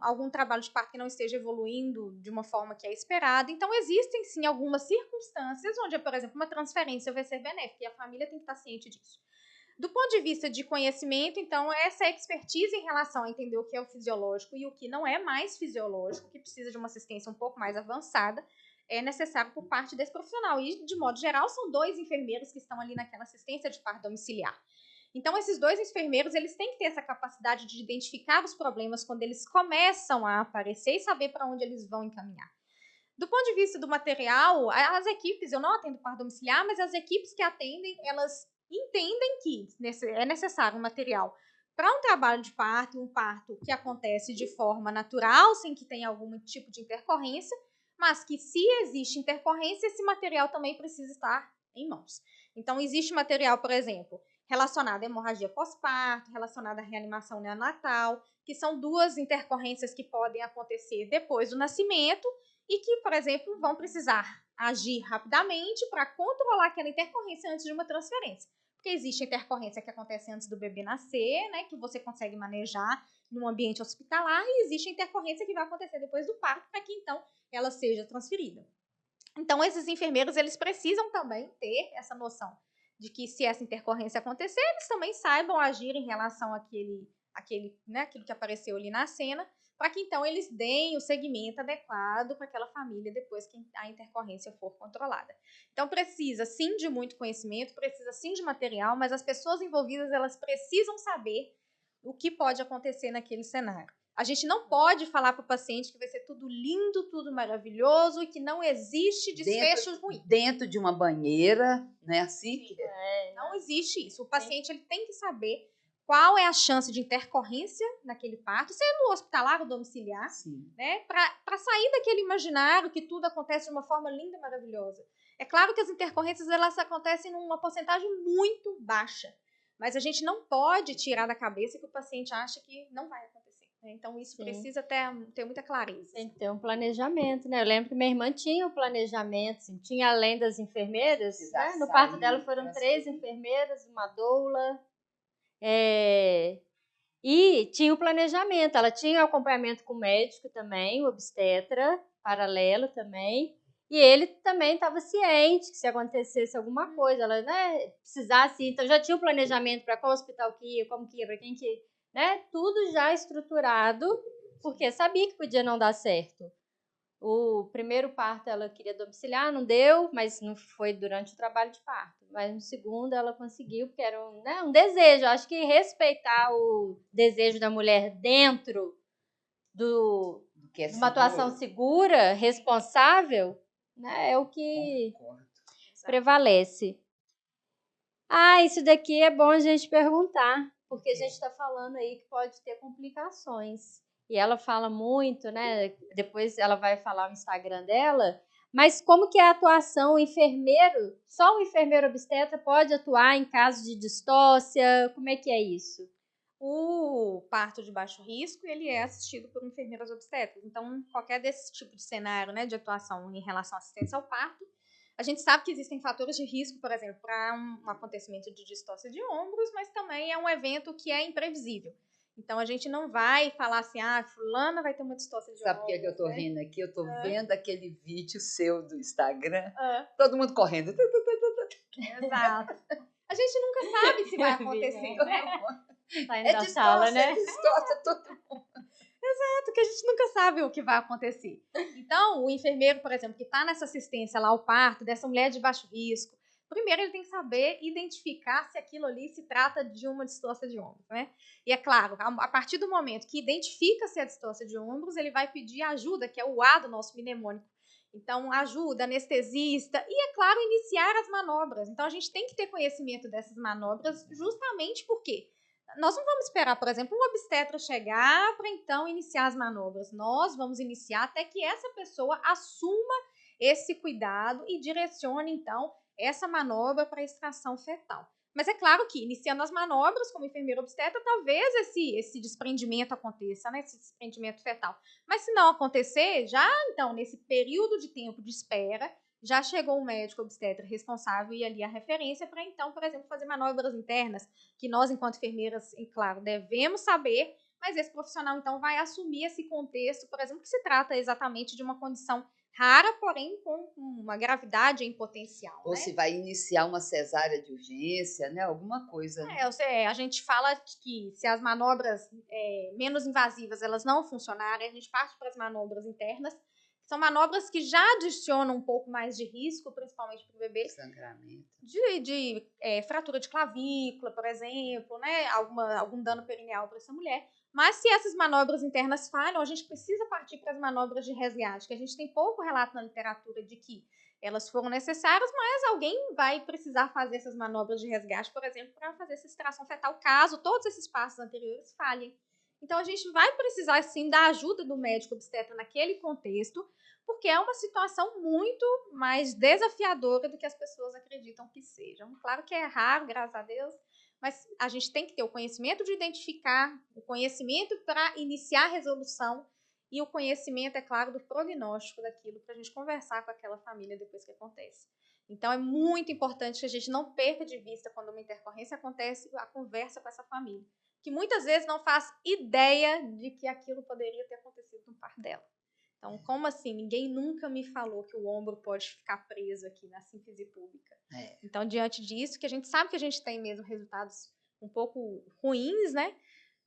algum trabalho de parto que não esteja evoluindo de uma forma que é esperada. Então, existem, sim, algumas circunstâncias onde, por exemplo, uma transferência vai ser benéfica e a família tem que estar ciente disso. Do ponto de vista de conhecimento, então, essa expertise em relação a entender o que é o fisiológico e o que não é mais fisiológico, que precisa de uma assistência um pouco mais avançada, é necessário por parte desse profissional. E, de modo geral, são 2 enfermeiros que estão ali naquela assistência de parto domiciliar. Então, esses 2 enfermeiros, eles têm que ter essa capacidade de identificar os problemas quando eles começam a aparecer e saber para onde eles vão encaminhar. Do ponto de vista do material, as equipes, eu não atendo parto domiciliar, mas as equipes que atendem, elas entendem que é necessário um material para um trabalho de parto, um parto que acontece de forma natural, sem que tenha algum tipo de intercorrência, mas que se existe intercorrência, esse material também precisa estar em mãos. Então, existe material, por exemplo, relacionado à hemorragia pós-parto, relacionado à reanimação neonatal, que são 2 intercorrências que podem acontecer depois do nascimento e que, por exemplo, vão precisar agir rapidamente para controlar aquela intercorrência antes de uma transferência. Porque existe intercorrência que acontece antes do bebê nascer, né, que você consegue manejar no ambiente hospitalar, e existe intercorrência que vai acontecer depois do parto, para que então ela seja transferida. Então, esses enfermeiros, eles precisam também ter essa noção de que se essa intercorrência acontecer, eles também saibam agir em relação àquilo que apareceu ali na cena, para que então eles deem o segmento adequado para aquela família depois que a intercorrência for controlada. Então, precisa sim de muito conhecimento, precisa sim de material, mas as pessoas envolvidas, elas precisam saber o que pode acontecer naquele cenário. A gente não pode falar para o paciente que vai ser tudo lindo, tudo maravilhoso e que não existe desfechos ruins.
Dentro de uma banheira, né? Assim que
não existe isso. O paciente ele tem que saber qual é a chance de intercorrência naquele parto, sendo hospitalar ou domiciliar, né? Para sair daquele imaginário que tudo acontece de uma forma linda e maravilhosa. É claro que as intercorrências elas acontecem numa porcentagem muito baixa, mas a gente não pode tirar da cabeça que o paciente acha que não vai acontecer. Então, isso precisa ter muita clareza.
Tem que ter um planejamento, né? Eu lembro que minha irmã tinha um planejamento, assim, tinha além das enfermeiras, né? No parto dela foram 3 enfermeiras, uma doula, e tinha o planejamento. Ela tinha o acompanhamento com o médico também, o obstetra, paralelo também, e ele também estava ciente que se acontecesse alguma coisa, ela, né, precisasse, então já tinha o planejamento para qual hospital que ia, como que ia, para quem que ia, né? Tudo já estruturado, porque sabia que podia não dar certo. O primeiro parto ela queria domiciliar, não deu, mas não foi durante o trabalho de parto. Mas no segundo ela conseguiu, porque era um desejo. Eu acho que respeitar o desejo da mulher dentro de uma atuação segura, responsável, né, é o que prevalece. Isso daqui é bom a gente perguntar, porque a gente está falando aí que pode ter complicações. E ela fala muito, né? Depois ela vai falar o Instagram dela. Mas como que é a atuação? O enfermeiro, só o enfermeiro obstetra pode atuar em caso de distócia? Como é que é isso?
O parto de baixo risco, ele é assistido por enfermeiras obstetras. Então, qualquer desse tipo de cenário, né, de atuação em relação à assistência ao parto, a gente sabe que existem fatores de risco, por exemplo, para um acontecimento de distócia de ombros, mas também é um evento que é imprevisível. Então, a gente não vai falar assim, fulana vai ter uma distócia de ombros.
Sabe o que é que eu tô rindo aqui? Eu tô vendo aquele vídeo seu do Instagram, todo mundo correndo.
Exato. A gente nunca sabe se vai acontecer, né?
Saindo da sala, né?
Distorce todo mundo.
Exato, que a gente nunca sabe o que vai acontecer. Então, o enfermeiro, por exemplo, que está nessa assistência lá ao parto, dessa mulher de baixo risco, primeiro ele tem que saber identificar se aquilo ali se trata de uma distócia de ombros, né? E é claro, a partir do momento que identifica se é distócia de ombros, ele vai pedir ajuda, que é o A do nosso mnemônico. Então, ajuda, anestesista e, é claro, iniciar as manobras. Então, a gente tem que ter conhecimento dessas manobras justamente porque nós não vamos esperar, por exemplo, um obstetra chegar para então iniciar as manobras. Nós vamos iniciar até que essa pessoa assuma esse cuidado e direcione, então, essa manobra para a extração fetal. Mas é claro que, iniciando as manobras, como enfermeira obstetra, talvez esse desprendimento aconteça, né? Esse desprendimento fetal. Mas se não acontecer, já então, nesse período de tempo de espera, já chegou um médico obstetra responsável e ali a referência para então, por exemplo, fazer manobras internas, que nós, enquanto enfermeiras, claro, devemos saber, mas esse profissional então vai assumir esse contexto, por exemplo, que se trata exatamente de uma condição rara, porém com uma gravidade em potencial.
Ou
né?
se vai iniciar uma cesárea de urgência, né? Alguma coisa. Né?
A gente fala que se as manobras menos invasivas elas não funcionarem, a gente parte para as manobras internas. São manobras que já adicionam um pouco mais de risco, principalmente para o bebê.
Sangramento.
De fratura de clavícula, por exemplo, né? Algum dano perineal para essa mulher. Mas se essas manobras internas falham, a gente precisa partir para as manobras de resgate, que a gente tem pouco relato na literatura de que elas foram necessárias, mas alguém vai precisar fazer essas manobras de resgate, por exemplo, para fazer essa extração fetal, caso todos esses passos anteriores falhem. Então, a gente vai precisar, sim, da ajuda do médico obstetra naquele contexto, porque é uma situação muito mais desafiadora do que as pessoas acreditam que sejam. Claro que é raro, graças a Deus, mas a gente tem que ter o conhecimento de identificar, o conhecimento para iniciar a resolução e o conhecimento, é claro, do prognóstico daquilo para a gente conversar com aquela família depois que acontece. Então, é muito importante que a gente não perca de vista, quando uma intercorrência acontece, a conversa com essa família, que muitas vezes não faz ideia de que aquilo poderia ter acontecido no parto dela. Então, como assim? Ninguém nunca me falou que o ombro pode ficar preso aqui na síntese pública. Então, diante disso, que a gente sabe que a gente tem mesmo resultados um pouco ruins, né?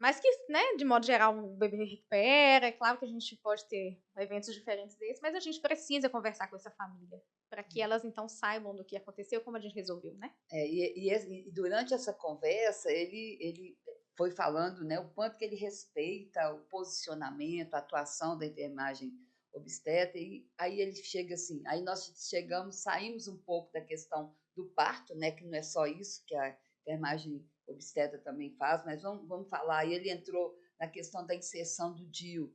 Mas que, né, de modo geral, o bebê recupera. É claro que a gente pode ter eventos diferentes desses, mas a gente precisa conversar com essa família, para que elas, então, saibam do que aconteceu, como a gente resolveu, né?
E durante essa conversa, ele foi falando, né, o quanto que ele respeita o posicionamento, a atuação da enfermagem obstetra, e aí ele chega assim, aí nós saímos um pouco da questão do parto, né, que não é só isso que a enfermagem obstetra também faz, mas vamos falar, aí ele entrou na questão da inserção do DIU,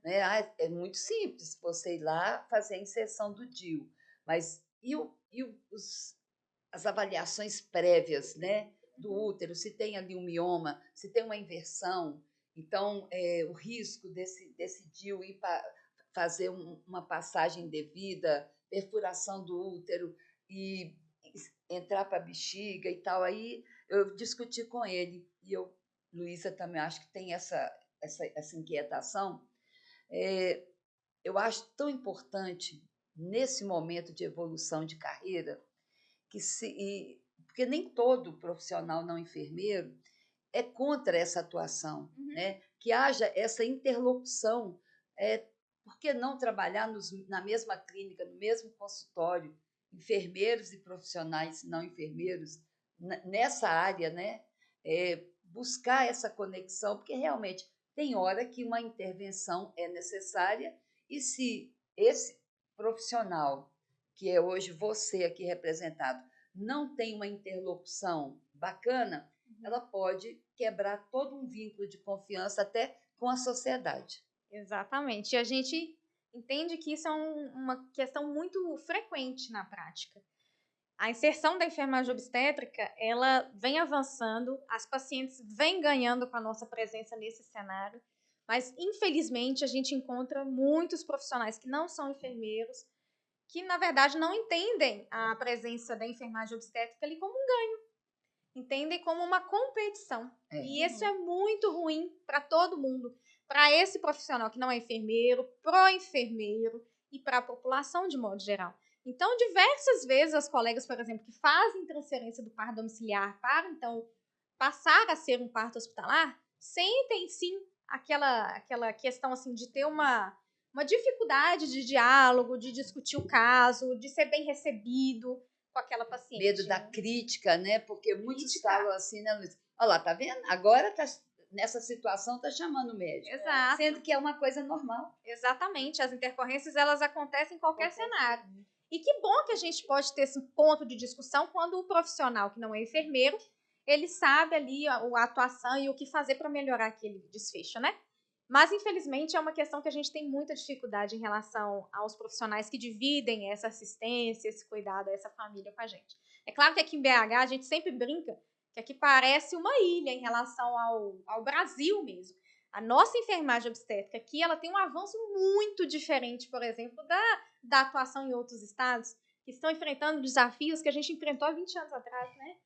né? É muito simples você ir lá fazer a inserção do DIU, mas as avaliações prévias, né, do útero, se tem ali um mioma, se tem uma inversão, então o risco desse DIU ir fazer uma passagem indevida, perfuração do útero e entrar para a bexiga e tal, aí eu discuti com ele, e Luísa também acho que tem essa inquietação. Eu acho tão importante, nesse momento de evolução de carreira, porque nem todo profissional não enfermeiro é contra essa atuação, né? Que haja essa interlocução. Por que não trabalhar na mesma clínica, no mesmo consultório, enfermeiros e profissionais não enfermeiros, nessa área, né? Buscar essa conexão, porque realmente tem hora que uma intervenção é necessária, e se esse profissional, que é hoje você aqui representado, não tem uma interlocução bacana, ela pode quebrar todo um vínculo de confiança até com a sociedade.
Exatamente. E a gente entende que isso é uma questão muito frequente na prática. A inserção da enfermagem obstétrica, ela vem avançando, as pacientes vêm ganhando com a nossa presença nesse cenário, mas infelizmente a gente encontra muitos profissionais que não são enfermeiros, que na verdade não entendem a presença da enfermagem obstétrica ali como um ganho, entendem como uma competição. E isso é muito ruim para todo mundo, para esse profissional que não é enfermeiro, pro enfermeiro e para a população de modo geral. Então, diversas vezes as colegas, por exemplo, que fazem transferência do parto domiciliar para, então, passar a ser um parto hospitalar, sentem, sim, aquela questão, assim, de ter uma dificuldade de diálogo, de discutir o caso, de ser bem recebido com aquela paciente.
Medo da crítica, né? Porque muitos falam assim, né, Luiz? Olha lá, tá vendo? Agora tá nessa situação, tá chamando o médico.
Exato.
Sendo que é uma coisa normal.
Exatamente. As intercorrência, elas acontecem em qualquer cenário. E que bom que a gente pode ter esse ponto de discussão quando o profissional que não é enfermeiro, ele sabe ali a atuação e o que fazer para melhorar aquele desfecho, né? Mas, infelizmente, é uma questão que a gente tem muita dificuldade em relação aos profissionais que dividem essa assistência, esse cuidado, essa família com a gente. É claro que aqui em BH a gente sempre brinca que aqui parece uma ilha em relação ao Brasil mesmo. A nossa enfermagem obstétrica aqui, ela tem um avanço muito diferente, por exemplo, da atuação em outros estados, que estão enfrentando desafios que a gente enfrentou há 20 anos atrás, né?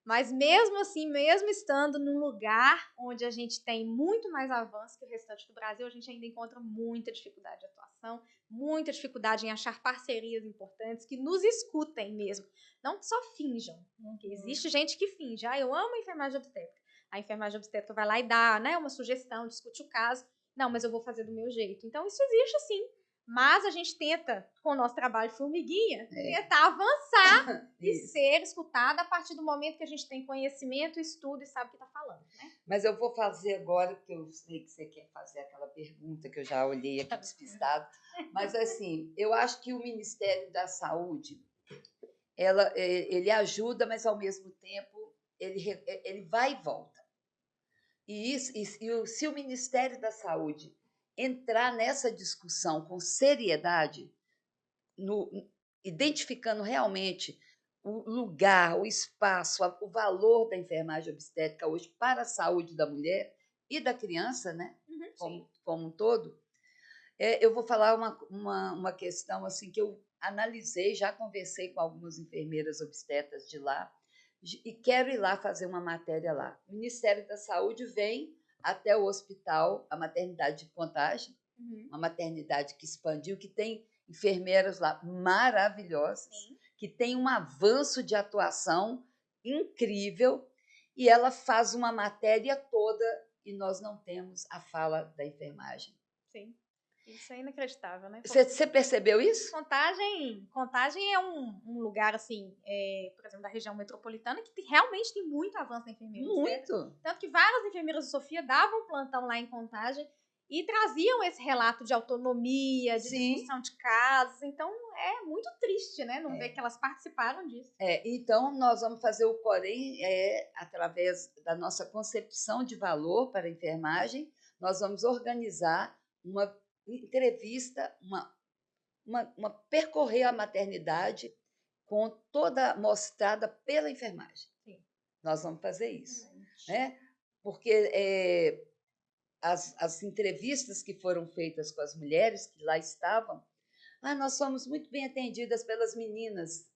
Mas mesmo assim, mesmo estando num lugar onde a gente tem muito mais avanço que o restante do Brasil, a gente ainda encontra muita dificuldade de atuação, muita dificuldade em achar parcerias importantes que nos escutem mesmo. Não que só finjam, porque existe gente que finge. Eu amo a enfermagem obstétrica. A enfermagem obstétrica vai lá e dá, né, uma sugestão, discute o caso. Não, mas eu vou fazer do meu jeito. Então, isso existe sim. Mas a gente tenta, com o nosso trabalho formiguinha, tentar avançar e ser escutada a partir do momento que a gente tem conhecimento, estudo e sabe o que está falando, né?
Mas eu vou fazer agora, porque eu sei que você quer fazer aquela pergunta que eu já olhei aqui despistado. Mas, assim, eu acho que o Ministério da Saúde, ele ajuda, mas, ao mesmo tempo, ele vai e volta. Se o Ministério da Saúde entrar nessa discussão com seriedade, identificando realmente o lugar, o espaço, o valor da enfermagem obstétrica hoje para a saúde da mulher e da criança, né? Como um todo, eu vou falar uma questão assim que eu analisei, já conversei com algumas enfermeiras obstetras de lá, e quero ir lá fazer uma matéria lá. O Ministério da Saúde vem até o hospital, a maternidade de Contagem, uma maternidade que expandiu, que tem enfermeiras lá maravilhosas, que tem um avanço de atuação incrível, e ela faz uma matéria toda e nós não temos a fala da enfermagem.
Sim. Isso é inacreditável, né?
Você percebeu isso?
Contagem é um lugar, assim, por exemplo, da região metropolitana, que realmente tem muito avanço na enfermeira.
Muito.
Tanto que várias enfermeiras de Sofia davam plantão lá em Contagem e traziam esse relato de autonomia, de discussão de casos. Então, é muito triste, né? Não ver que elas participaram disso.
Então, nós vamos fazer o Corém através da nossa concepção de valor para a enfermagem. Nós vamos organizar uma entrevista, uma percorrer a maternidade com toda mostrada pela enfermagem.
Sim.
Nós vamos fazer isso, né? Porque as entrevistas que foram feitas com as mulheres que lá estavam, nós somos muito bem atendidas pelas meninas.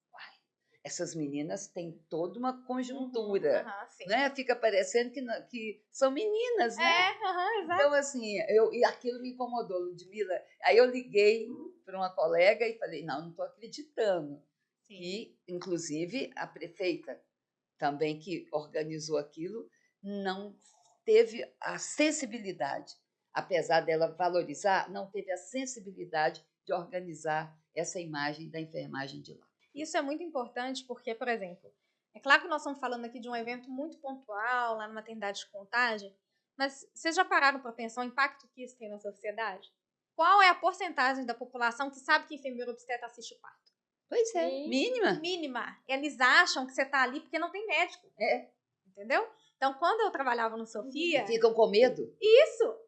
Essas meninas têm toda uma conjuntura, né? Fica parecendo que são meninas, né?
Exato.
Então, assim, e aquilo me incomodou, Ludmila. Aí eu liguei para uma colega e falei, não estou acreditando.
Sim.
E, inclusive, a prefeita também que organizou aquilo não teve a sensibilidade, apesar dela valorizar, não teve a sensibilidade de organizar essa imagem da enfermagem de lá.
Isso é muito importante porque, por exemplo, é claro que nós estamos falando aqui de um evento muito pontual, lá na maternidade de Contagem, mas vocês já pararam para pensar o impacto que isso tem na sociedade? Qual é a porcentagem da população que sabe que enfermeiro obstetra assiste o parto?
Pois é, mínima.
Mínima. Eles acham que você está ali porque não tem médico. Entendeu? Então, quando eu trabalhava no Sofia...
Ficam com medo.
Isso!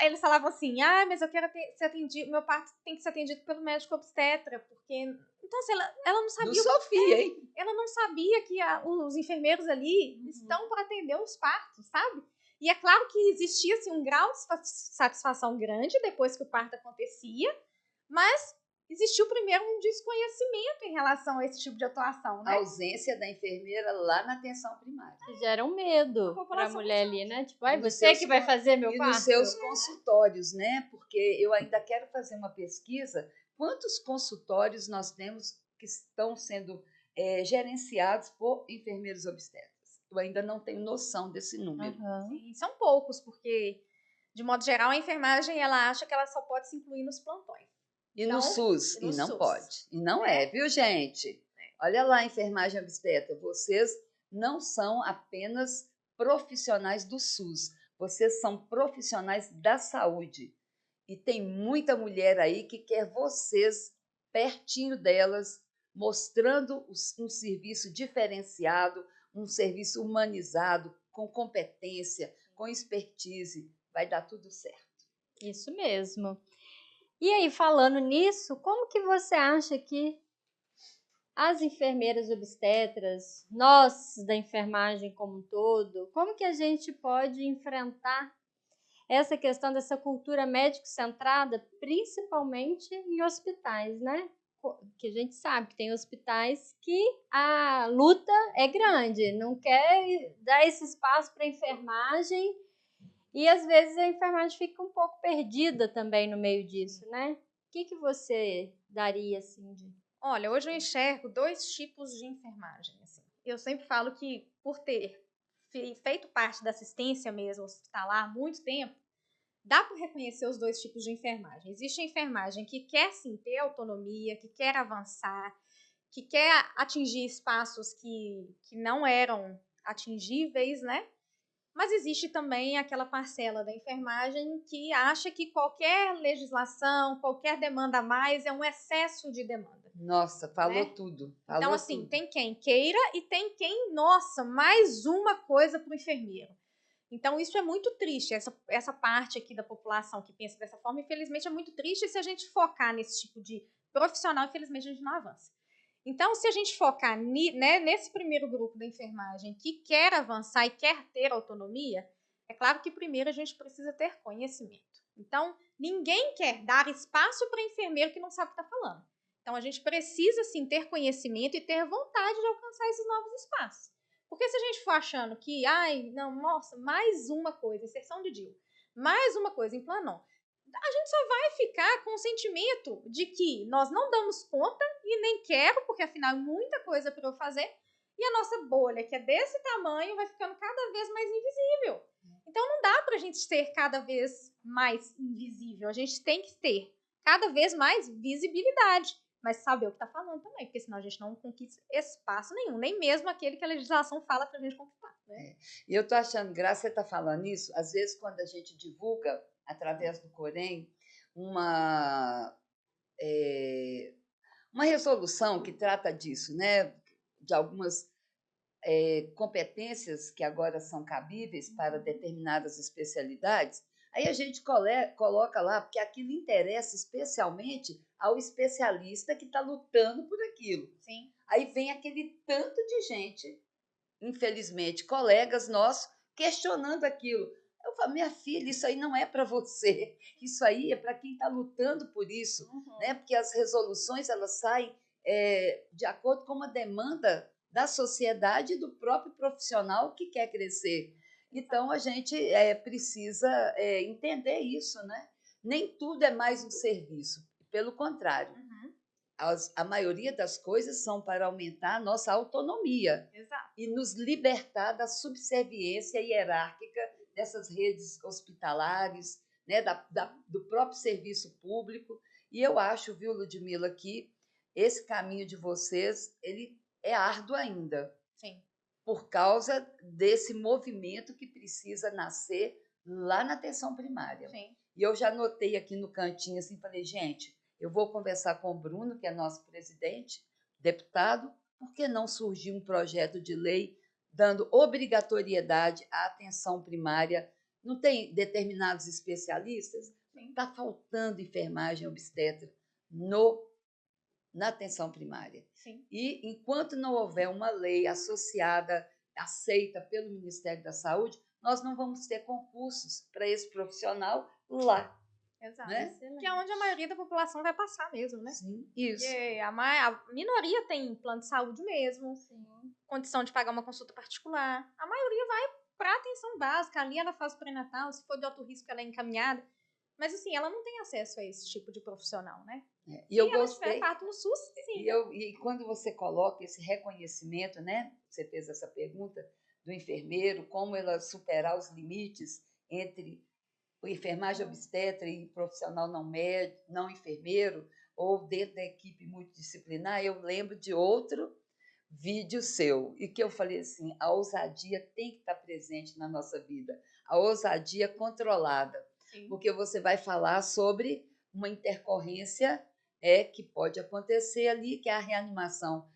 Eles falavam assim, mas eu quero ser atendido, meu parto tem que ser atendido pelo médico obstetra, porque... Então, assim, ela não sabia...
Do Sofia, hein?
Ela não sabia que os enfermeiros ali estão para atender os partos, sabe? E é claro que existia assim, um grau de satisfação grande depois que o parto acontecia, mas existiu primeiro um desconhecimento em relação a esse tipo de atuação, né?
A ausência da enfermeira lá na atenção primária.
Que gera um medo para a mulher ali, né? Tipo, você que vai fazer meu parto?
E nos seus consultórios, né? Porque eu ainda quero fazer uma pesquisa. Quantos consultórios nós temos que estão sendo gerenciados por enfermeiros obstetras? Eu ainda não tenho noção desse número.
Sim, são poucos, porque, de modo geral, a enfermagem ela acha que ela só pode se incluir nos plantões.
E no SUS, e não pode. E não viu, gente? Olha lá, enfermagem obstetra, vocês não são apenas profissionais do SUS, vocês são profissionais da saúde. E tem muita mulher aí que quer vocês pertinho delas, mostrando um serviço diferenciado, um serviço humanizado, com competência, com expertise. Vai dar tudo certo.
Isso mesmo. E aí, falando nisso, como que você acha que as enfermeiras obstetras, nós da enfermagem como um todo, como que a gente pode enfrentar essa questão dessa cultura médico-centrada, principalmente em hospitais, né? Que a gente sabe que tem hospitais que a luta é grande, não quer dar esse espaço para a enfermagem e às vezes a enfermagem fica um pouco perdida também no meio disso, né? O que você daria assim de...
Olha, hoje eu enxergo 2 tipos de enfermagem. Assim. Eu sempre falo que, por ter feito parte da assistência mesmo hospitalar há muito tempo, dá para reconhecer os 2 tipos de enfermagem. Existe a enfermagem que quer sim ter autonomia, que quer avançar, que quer atingir espaços que não eram atingíveis, né? Mas existe também aquela parcela da enfermagem que acha que qualquer legislação, qualquer demanda a mais é um excesso de demanda.
Nossa, falou tudo. Falou
então, assim,
tudo.
tem quem queira e tem quem, nossa, mais uma coisa para o enfermeiro. Então, isso é muito triste, essa parte aqui da população que pensa dessa forma, infelizmente, é muito triste. E se a gente focar nesse tipo de profissional, infelizmente, a gente não avança. Então, se a gente focar nesse primeiro grupo da enfermagem que quer avançar e quer ter autonomia, é claro que primeiro a gente precisa ter conhecimento. Então, ninguém quer dar espaço para enfermeiro que não sabe o que está falando. Então, a gente precisa, sim, ter conhecimento e ter vontade de alcançar esses novos espaços. Porque se a gente for achando que, nossa, mais uma coisa, inserção de DIU, mais uma coisa em Planon, a gente só vai ficar com o sentimento de que nós não damos conta e nem quero, porque afinal é muita coisa para eu fazer, e a nossa bolha, que é desse tamanho, vai ficando cada vez mais invisível. Então não dá para a gente ser cada vez mais invisível, a gente tem que ter cada vez mais visibilidade, mas saber o que está falando também, porque senão a gente não conquista espaço nenhum, nem mesmo aquele que a legislação fala para a gente conquistar. Né?
E eu estou achando graça você estar falando isso. Às vezes, quando a gente divulga, através do Corém, uma, uma resolução que trata disso, né? De algumas competências que agora são cabíveis para determinadas especialidades, aí a gente coloca lá, porque aquilo interessa especialmente ao especialista que está lutando por aquilo.
Sim.
Aí vem aquele tanto de gente, infelizmente, colegas nossos, questionando aquilo. Eu falo, minha filha, isso aí não é para você, isso aí é para quem está lutando por isso, né? Porque as resoluções elas saem de acordo com uma demanda da sociedade e do próprio profissional que quer crescer. Então, a gente precisa entender isso, né? Nem tudo é mais um serviço, pelo contrário. A maioria das coisas são para aumentar a nossa autonomia.
Exato.
E nos libertar da subserviência hierárquica dessas redes hospitalares, né, do próprio serviço público. E eu acho, viu, Ludmila, que esse caminho de vocês ele é árduo ainda.
Sim.
Por causa desse movimento que precisa nascer lá na atenção primária.
Sim.
E eu já notei aqui no cantinho assim, falei, gente, eu vou conversar com o Bruno, que é nosso presidente, deputado, por que não surgir um projeto de lei dando obrigatoriedade à atenção primária? Não tem determinados especialistas? Está faltando enfermagem obstetra na atenção primária.
Sim.
E enquanto não houver uma lei associada, aceita pelo Ministério da Saúde, nós não vamos ter concursos para esse profissional lá.
Exato.
Né?
Que é onde a maioria da população vai passar mesmo, né?
Sim, isso.
Porque a minoria tem plano de saúde mesmo, sim, condição de pagar uma consulta particular. A maioria vai para atenção básica, ali ela faz pré-natal, se for de alto risco ela é encaminhada. Mas assim, ela não tem acesso a esse tipo de profissional, né?
E eu
ela
gostei.
tiver parto no SUS, sim.
E quando você coloca esse reconhecimento, né? Você fez essa pergunta do enfermeiro, como ela superar os limites entre o enfermagem obstetra e profissional não médico, não enfermeiro, ou dentro da equipe multidisciplinar, eu lembro de outro vídeo seu, e que eu falei assim, a ousadia tem que estar presente na nossa vida, a ousadia controlada,
Sim.
porque você vai falar sobre uma intercorrência que pode acontecer ali, que é a reanimação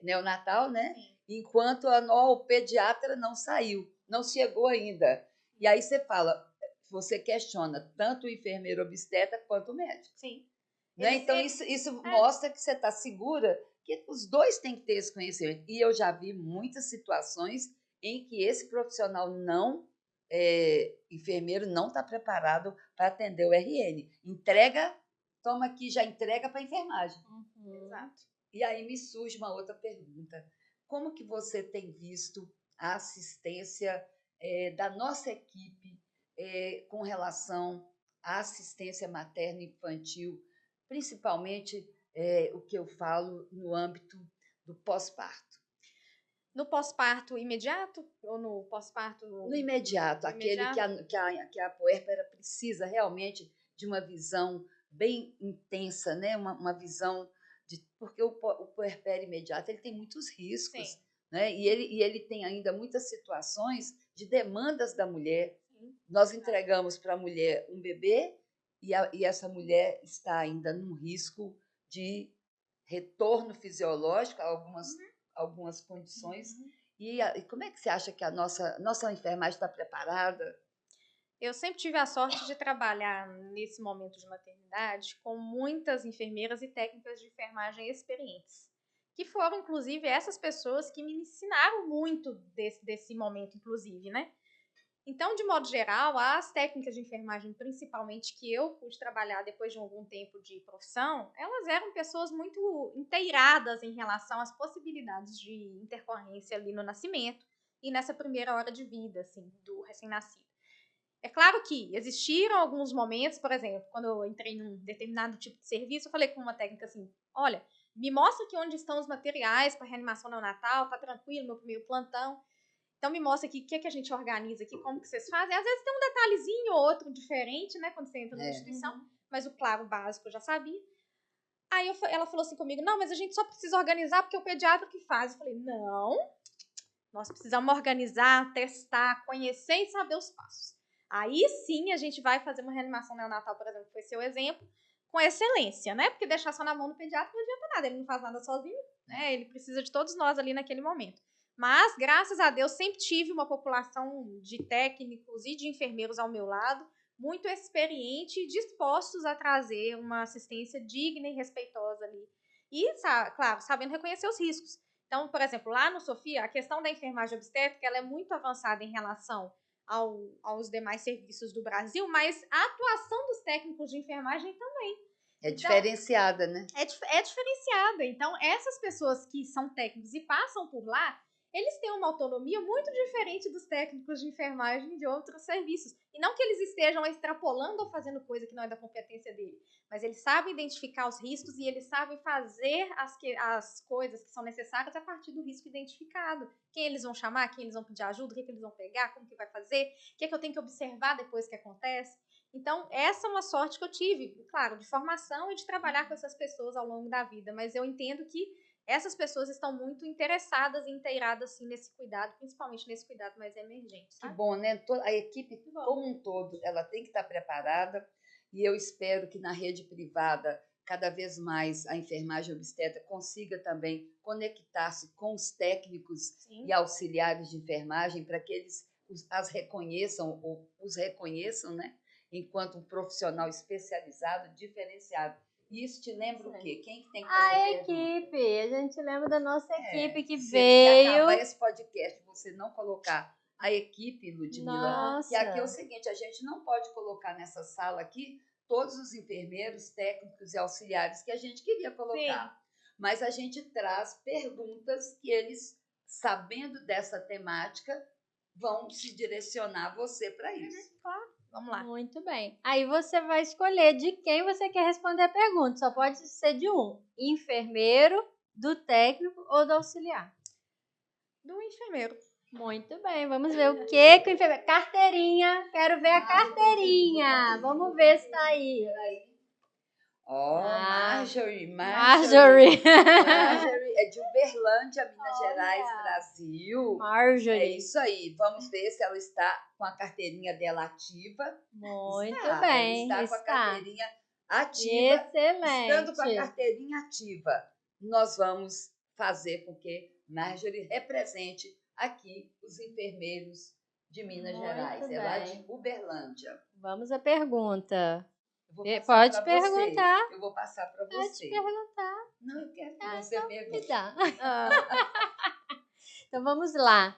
neonatal, né?
Sim.
Enquanto o pediatra não saiu, não chegou ainda. E aí você questiona tanto o enfermeiro obstetra quanto o médico.
Sim.
Né? Então, isso mostra que você está segura que os dois têm que ter esse conhecimento. E eu já vi muitas situações em que esse profissional enfermeiro não está preparado para atender o RN. Toma aqui, já entrega para a enfermagem.
Exato.
E aí me surge uma outra pergunta. Como que você tem visto a assistência da nossa equipe com relação à assistência materna e infantil, principalmente o que eu falo no âmbito do pós-parto?
No pós-parto imediato ou no pós-parto?
No imediato, aquele que a puérpera precisa realmente de uma visão bem intensa, né? Uma visão porque o puerpério imediato ele tem muitos riscos. Sim. Né? E ele tem ainda muitas situações de demandas da mulher. Sim. Nós entregamos para a mulher um bebê e essa mulher está ainda num risco de retorno fisiológico a algumas condições. E como é que você acha que a nossa enfermagem está preparada?
Eu sempre tive a sorte de trabalhar nesse momento de maternidade com muitas enfermeiras e técnicas de enfermagem experientes, que foram, inclusive, essas pessoas que me ensinaram muito desse momento, inclusive, né? Então, de modo geral, as técnicas de enfermagem, principalmente, que eu pude trabalhar depois de algum tempo de profissão, elas eram pessoas muito inteiradas em relação às possibilidades de intercorrência ali no nascimento e nessa primeira hora de vida, assim, do recém-nascido. É claro que existiram alguns momentos, por exemplo, quando eu entrei num determinado tipo de serviço, eu falei com uma técnica assim, olha, me mostra aqui onde estão os materiais para reanimação neonatal, tá tranquilo, meu primeiro plantão. Então, me mostra aqui o que a gente organiza aqui, como que vocês fazem. Às vezes tem um detalhezinho ou outro diferente, né, quando você entra numa instituição, mas o claro, o básico eu já sabia. Aí ela falou assim comigo, não, mas a gente só precisa organizar porque é o pediatra que faz. Eu falei, não, nós precisamos organizar, testar, conhecer e saber os passos. Aí sim a gente vai fazer uma reanimação neonatal, por exemplo, que foi seu exemplo, com excelência, né? Porque deixar só na mão do pediatra não adianta nada, ele não faz nada sozinho, né? Ele precisa de todos nós ali naquele momento. Mas, graças a Deus, sempre tive uma população de técnicos e de enfermeiros ao meu lado, muito experiente e dispostos a trazer uma assistência digna e respeitosa ali. E, claro, sabendo reconhecer os riscos. Então, por exemplo, lá no Sofia, a questão da enfermagem obstétrica ela é muito avançada em relação aos demais serviços do Brasil, mas a atuação dos técnicos de enfermagem também.
É diferenciada, né?
É diferenciada. Então, essas pessoas que são técnicos e passam por lá, eles têm uma autonomia muito diferente dos técnicos de enfermagem de outros serviços. E não que eles estejam extrapolando ou fazendo coisa que não é da competência dele, mas eles sabem identificar os riscos e eles sabem fazer as coisas que são necessárias a partir do risco identificado. Quem eles vão chamar, quem eles vão pedir ajuda, o que eles vão pegar, como que vai fazer, o que eu tenho que observar depois que acontece. Então, essa é uma sorte que eu tive, claro, de formação e de trabalhar com essas pessoas ao longo da vida, mas eu entendo que essas pessoas estão muito interessadas e inteiradas assim, nesse cuidado, principalmente nesse cuidado mais emergente. Sabe?
Que bom, né? A equipe como um todo, ela tem que estar preparada e eu espero que na rede privada, cada vez mais a enfermagem obstetra consiga também conectar-se com os técnicos e auxiliares de enfermagem para que eles as reconheçam ou os reconheçam, né? Enquanto um profissional especializado, diferenciado. E isso te lembra o quê? Quem que tem que fazer
a equipe. A gente lembra da nossa equipe que
se
veio.
Se acabar esse podcast, você não colocar a equipe, Ludmila,
Nossa.
que aqui é o seguinte, a gente não pode colocar nessa sala aqui todos os enfermeiros, técnicos e auxiliares que a gente queria colocar. Sim. Mas a gente traz perguntas que eles, sabendo dessa temática, vão se direcionar você para isso.
Claro. Vamos lá.
Muito bem. Aí você vai escolher de quem você quer responder a pergunta. Só pode ser de um. Enfermeiro, do técnico ou do auxiliar?
Do enfermeiro.
Muito bem. Vamos ver o que o enfermeiro... Carteirinha. Quero ver a carteirinha. Vamos ver se está aí.
Marjorie.
Marjorie
é de Uberlândia, Minas Gerais, Brasil.
Marjorie.
É isso aí. Vamos ver se ela está com a carteirinha dela ativa.
Muito bem.
Ela está com a carteirinha ativa.
Excelente.
Estando com a carteirinha ativa, nós vamos fazer com que Marjorie represente aqui os enfermeiros de Minas Gerais. É lá de Uberlândia.
Vamos à pergunta. Pode perguntar.
Eu vou passar para você.
Pode perguntar.
Não, eu quero que você pergunte.
Então vamos lá.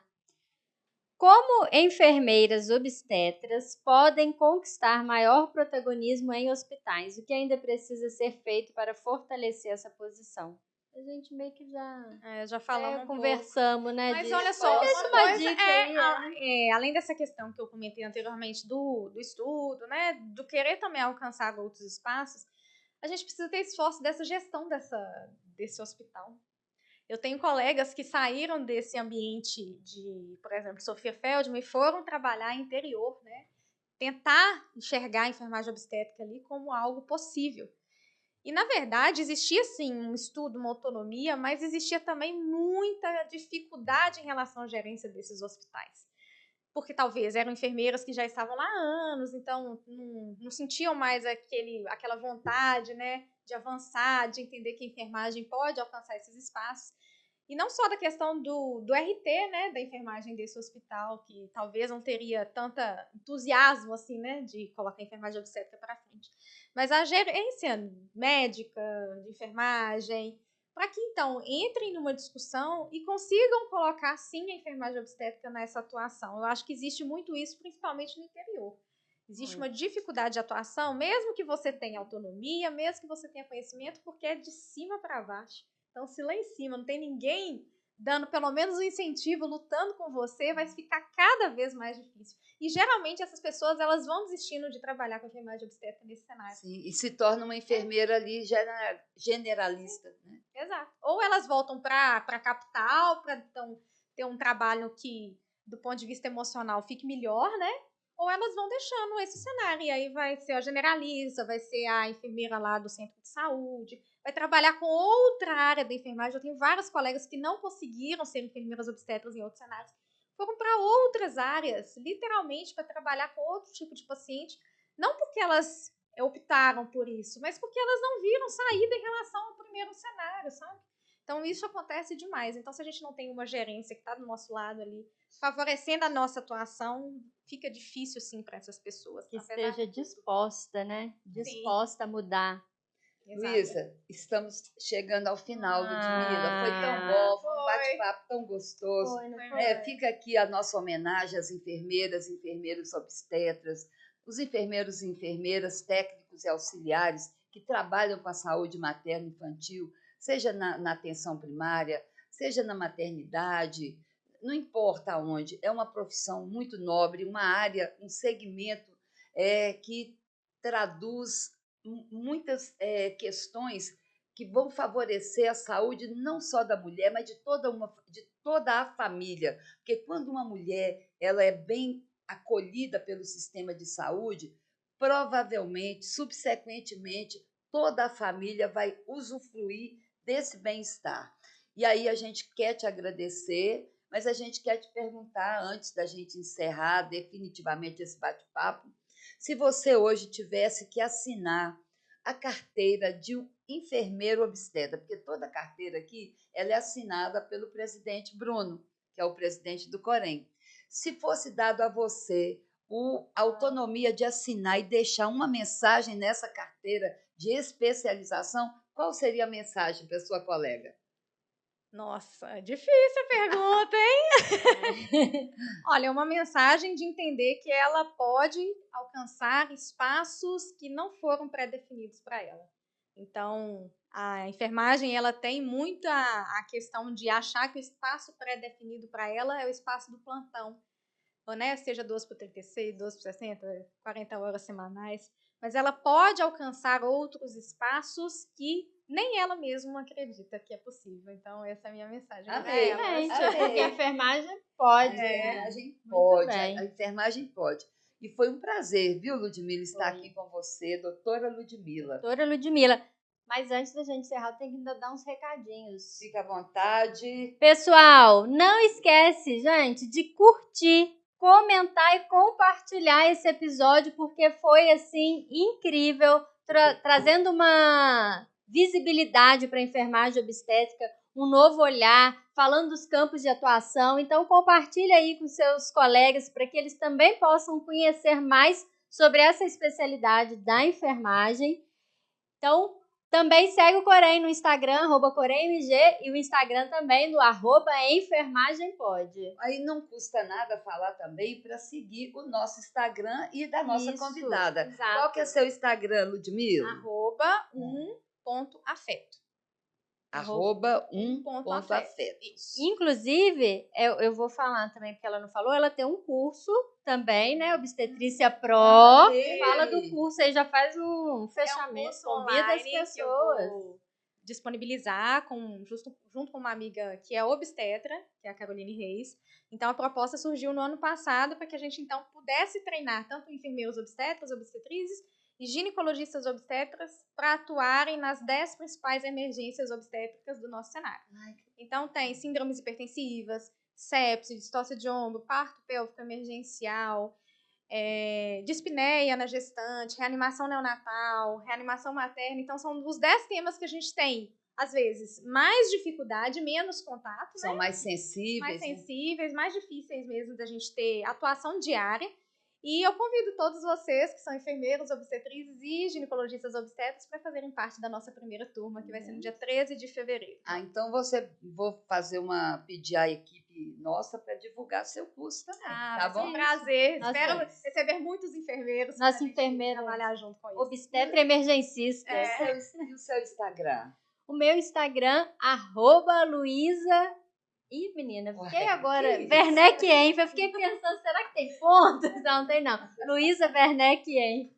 Como enfermeiras obstetras podem conquistar maior protagonismo em hospitais? O que ainda precisa ser feito para fortalecer essa posição? A gente meio que
já falamos
conversamos, né?
Mas olha só,
uma dica aí,
além dessa questão que eu comentei anteriormente do estudo, né, do querer também alcançar outros espaços, a gente precisa ter esforço dessa gestão desse hospital. Eu tenho colegas que saíram desse ambiente de, por exemplo, Sofia Feldman e foram trabalhar em interior, né? Tentar enxergar a enfermagem obstétrica ali como algo possível. E, na verdade, existia, sim, um estudo, uma autonomia, mas existia também muita dificuldade em relação à gerência desses hospitais. Porque talvez eram enfermeiras que já estavam lá há anos, então não sentiam mais aquela vontade, né, de avançar, de entender que a enfermagem pode alcançar esses espaços. E não só da questão do RT, né, da enfermagem desse hospital, que talvez não teria tanto entusiasmo assim, né, de colocar a enfermagem obstétrica para frente. Mas a gerência médica, de enfermagem, para que então entrem numa discussão e consigam colocar sim a enfermagem obstétrica nessa atuação. Eu acho que existe muito isso, principalmente no interior. Existe uma dificuldade de atuação, mesmo que você tenha autonomia, mesmo que você tenha conhecimento, porque é de cima para baixo. Então, se lá em cima não tem ninguém dando pelo menos um incentivo, lutando com você, vai ficar cada vez mais difícil. E, geralmente, essas pessoas elas vão desistindo de trabalhar com a enfermagem obstétrica nesse cenário.
Sim, e se torna uma enfermeira ali generalista. Né?
Exato. Ou elas voltam para a capital, para então, ter um trabalho que do ponto de vista emocional, fique melhor, né? Ou elas vão deixando esse cenário. E aí vai ser a generalista, vai ser a enfermeira lá do centro de saúde, vai trabalhar com outra área da enfermagem. Eu tenho várias colegas que não conseguiram ser enfermeiras obstetras em outros cenários, foram para outras áreas, literalmente para trabalhar com outro tipo de paciente, não porque elas optaram por isso, mas porque elas não viram saída em relação ao primeiro cenário, sabe? Então, isso acontece demais. Então, se a gente não tem uma gerência que está do nosso lado ali, favorecendo a nossa atuação, fica difícil, sim, para essas pessoas.
Que esteja disposta, né? Disposta a mudar.
Luísa, estamos chegando ao final, Ludmila. Foi tão bom, foi um bate-papo tão gostoso. Fica aqui a nossa homenagem às enfermeiras, enfermeiros obstetras, os enfermeiros e enfermeiras, técnicos e auxiliares que trabalham com a saúde materna e infantil, seja na atenção primária, seja na maternidade, não importa onde. É uma profissão muito nobre, uma área, um segmento que traduz muitas questões que vão favorecer a saúde não só da mulher, mas de toda a família. Porque quando uma mulher ela é bem acolhida pelo sistema de saúde, provavelmente, subsequentemente, toda a família vai usufruir desse bem-estar. E aí a gente quer te agradecer, mas a gente quer te perguntar, antes da gente encerrar definitivamente esse bate-papo, se você hoje tivesse que assinar a carteira de um enfermeiro obstetra, porque toda a carteira aqui ela é assinada pelo presidente Bruno, que é o presidente do Corém. Se fosse dado a você a autonomia de assinar e deixar uma mensagem nessa carteira de especialização, qual seria a mensagem para sua colega?
Nossa, difícil a pergunta, hein? Olha, é uma mensagem de entender que ela pode alcançar espaços que não foram pré-definidos para ela. Então, a enfermagem ela tem muito a questão de achar que o espaço pré-definido para ela é o espaço do plantão, ou, né, seja 12 por 36, 12 por 60, 40 horas semanais, mas ela pode alcançar outros espaços que nem ela mesma acredita que é possível. Então, essa é a minha mensagem.
Amei.
Porque a enfermagem pode.
A enfermagem pode. E foi um prazer, viu, Ludmila, estar aqui com você, doutora Ludmila.
Doutora Ludmila. Mas antes da gente encerrar, tem que ainda dar uns recadinhos.
Fica à vontade.
Pessoal, não esquece, gente, de curtir, comentar e compartilhar esse episódio, porque foi, assim, incrível, trazendo uma visibilidade para a enfermagem obstétrica, um novo olhar, falando dos campos de atuação. Então, compartilha aí com seus colegas para que eles também possam conhecer mais sobre essa especialidade da enfermagem. Então, também segue o Corém no Instagram, @CoremMG, e o Instagram também do @enfermagempod.
Aí não custa nada falar também para seguir o nosso Instagram e da nossa convidada.
Exato.
Qual que é seu Instagram, Ludmila?
@1.afeto.
@1.afeto.
Inclusive, eu vou falar também, porque ela não falou, ela tem um curso também, né? Obstetrícia Pro. Fala do curso aí, já faz um fechamento, convida as pessoas.
Que eu vou disponibilizar junto com uma amiga que é obstetra, que é a Caroline Reis. Então, a proposta surgiu no ano passado para que a gente, então, pudesse treinar tanto enfermeiros obstetras, obstetrizes e ginecologistas obstetras para atuarem nas 10 principais emergências obstétricas do nosso cenário. Então, tem síndromes hipertensivas, sepse, distócia de ombro, parto pélvico emergencial, dispneia na gestante, reanimação neonatal, reanimação materna. Então, são os 10 temas que a gente tem, às vezes, mais dificuldade, menos contato.
São, né? Mais sensíveis.
Mais difíceis mesmo da gente ter atuação diária. E eu convido todos vocês que são enfermeiros, obstetrizes e ginecologistas obstetras para fazerem parte da nossa primeira turma, que vai ser no dia 13 de fevereiro.
Então vou pedir à equipe nossa para divulgar seu curso também. Tá bom?
É um prazer. Espero receber muitos enfermeiros.
Nossa enfermeira
trabalhar junto com isso.
Obstetra e emergencista.
E o seu Instagram?
O meu Instagram, @Luísa. Ih, menina, fiquei agora. Werneck Enf. Eu fiquei pensando, será que tem pontos? Não, tem não. Luísa Werneck Enf.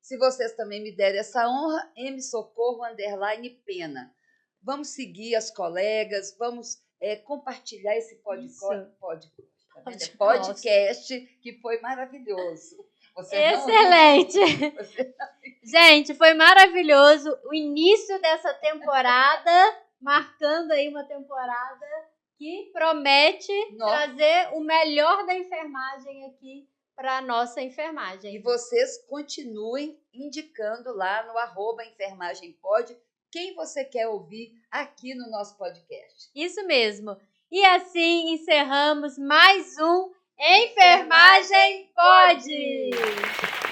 Se vocês também me derem essa honra, msocorro_pena. Vamos seguir as colegas, vamos compartilhar esse podcast. podcast, que foi maravilhoso. Você
Excelente!
Não... Você...
Gente, foi maravilhoso o início dessa temporada, marcando aí uma temporada que promete trazer o melhor da enfermagem aqui para a nossa enfermagem.
E vocês continuem indicando lá no @enfermagempod quem você quer ouvir aqui no nosso podcast.
Isso mesmo. E assim encerramos mais um Enfermagem Pode!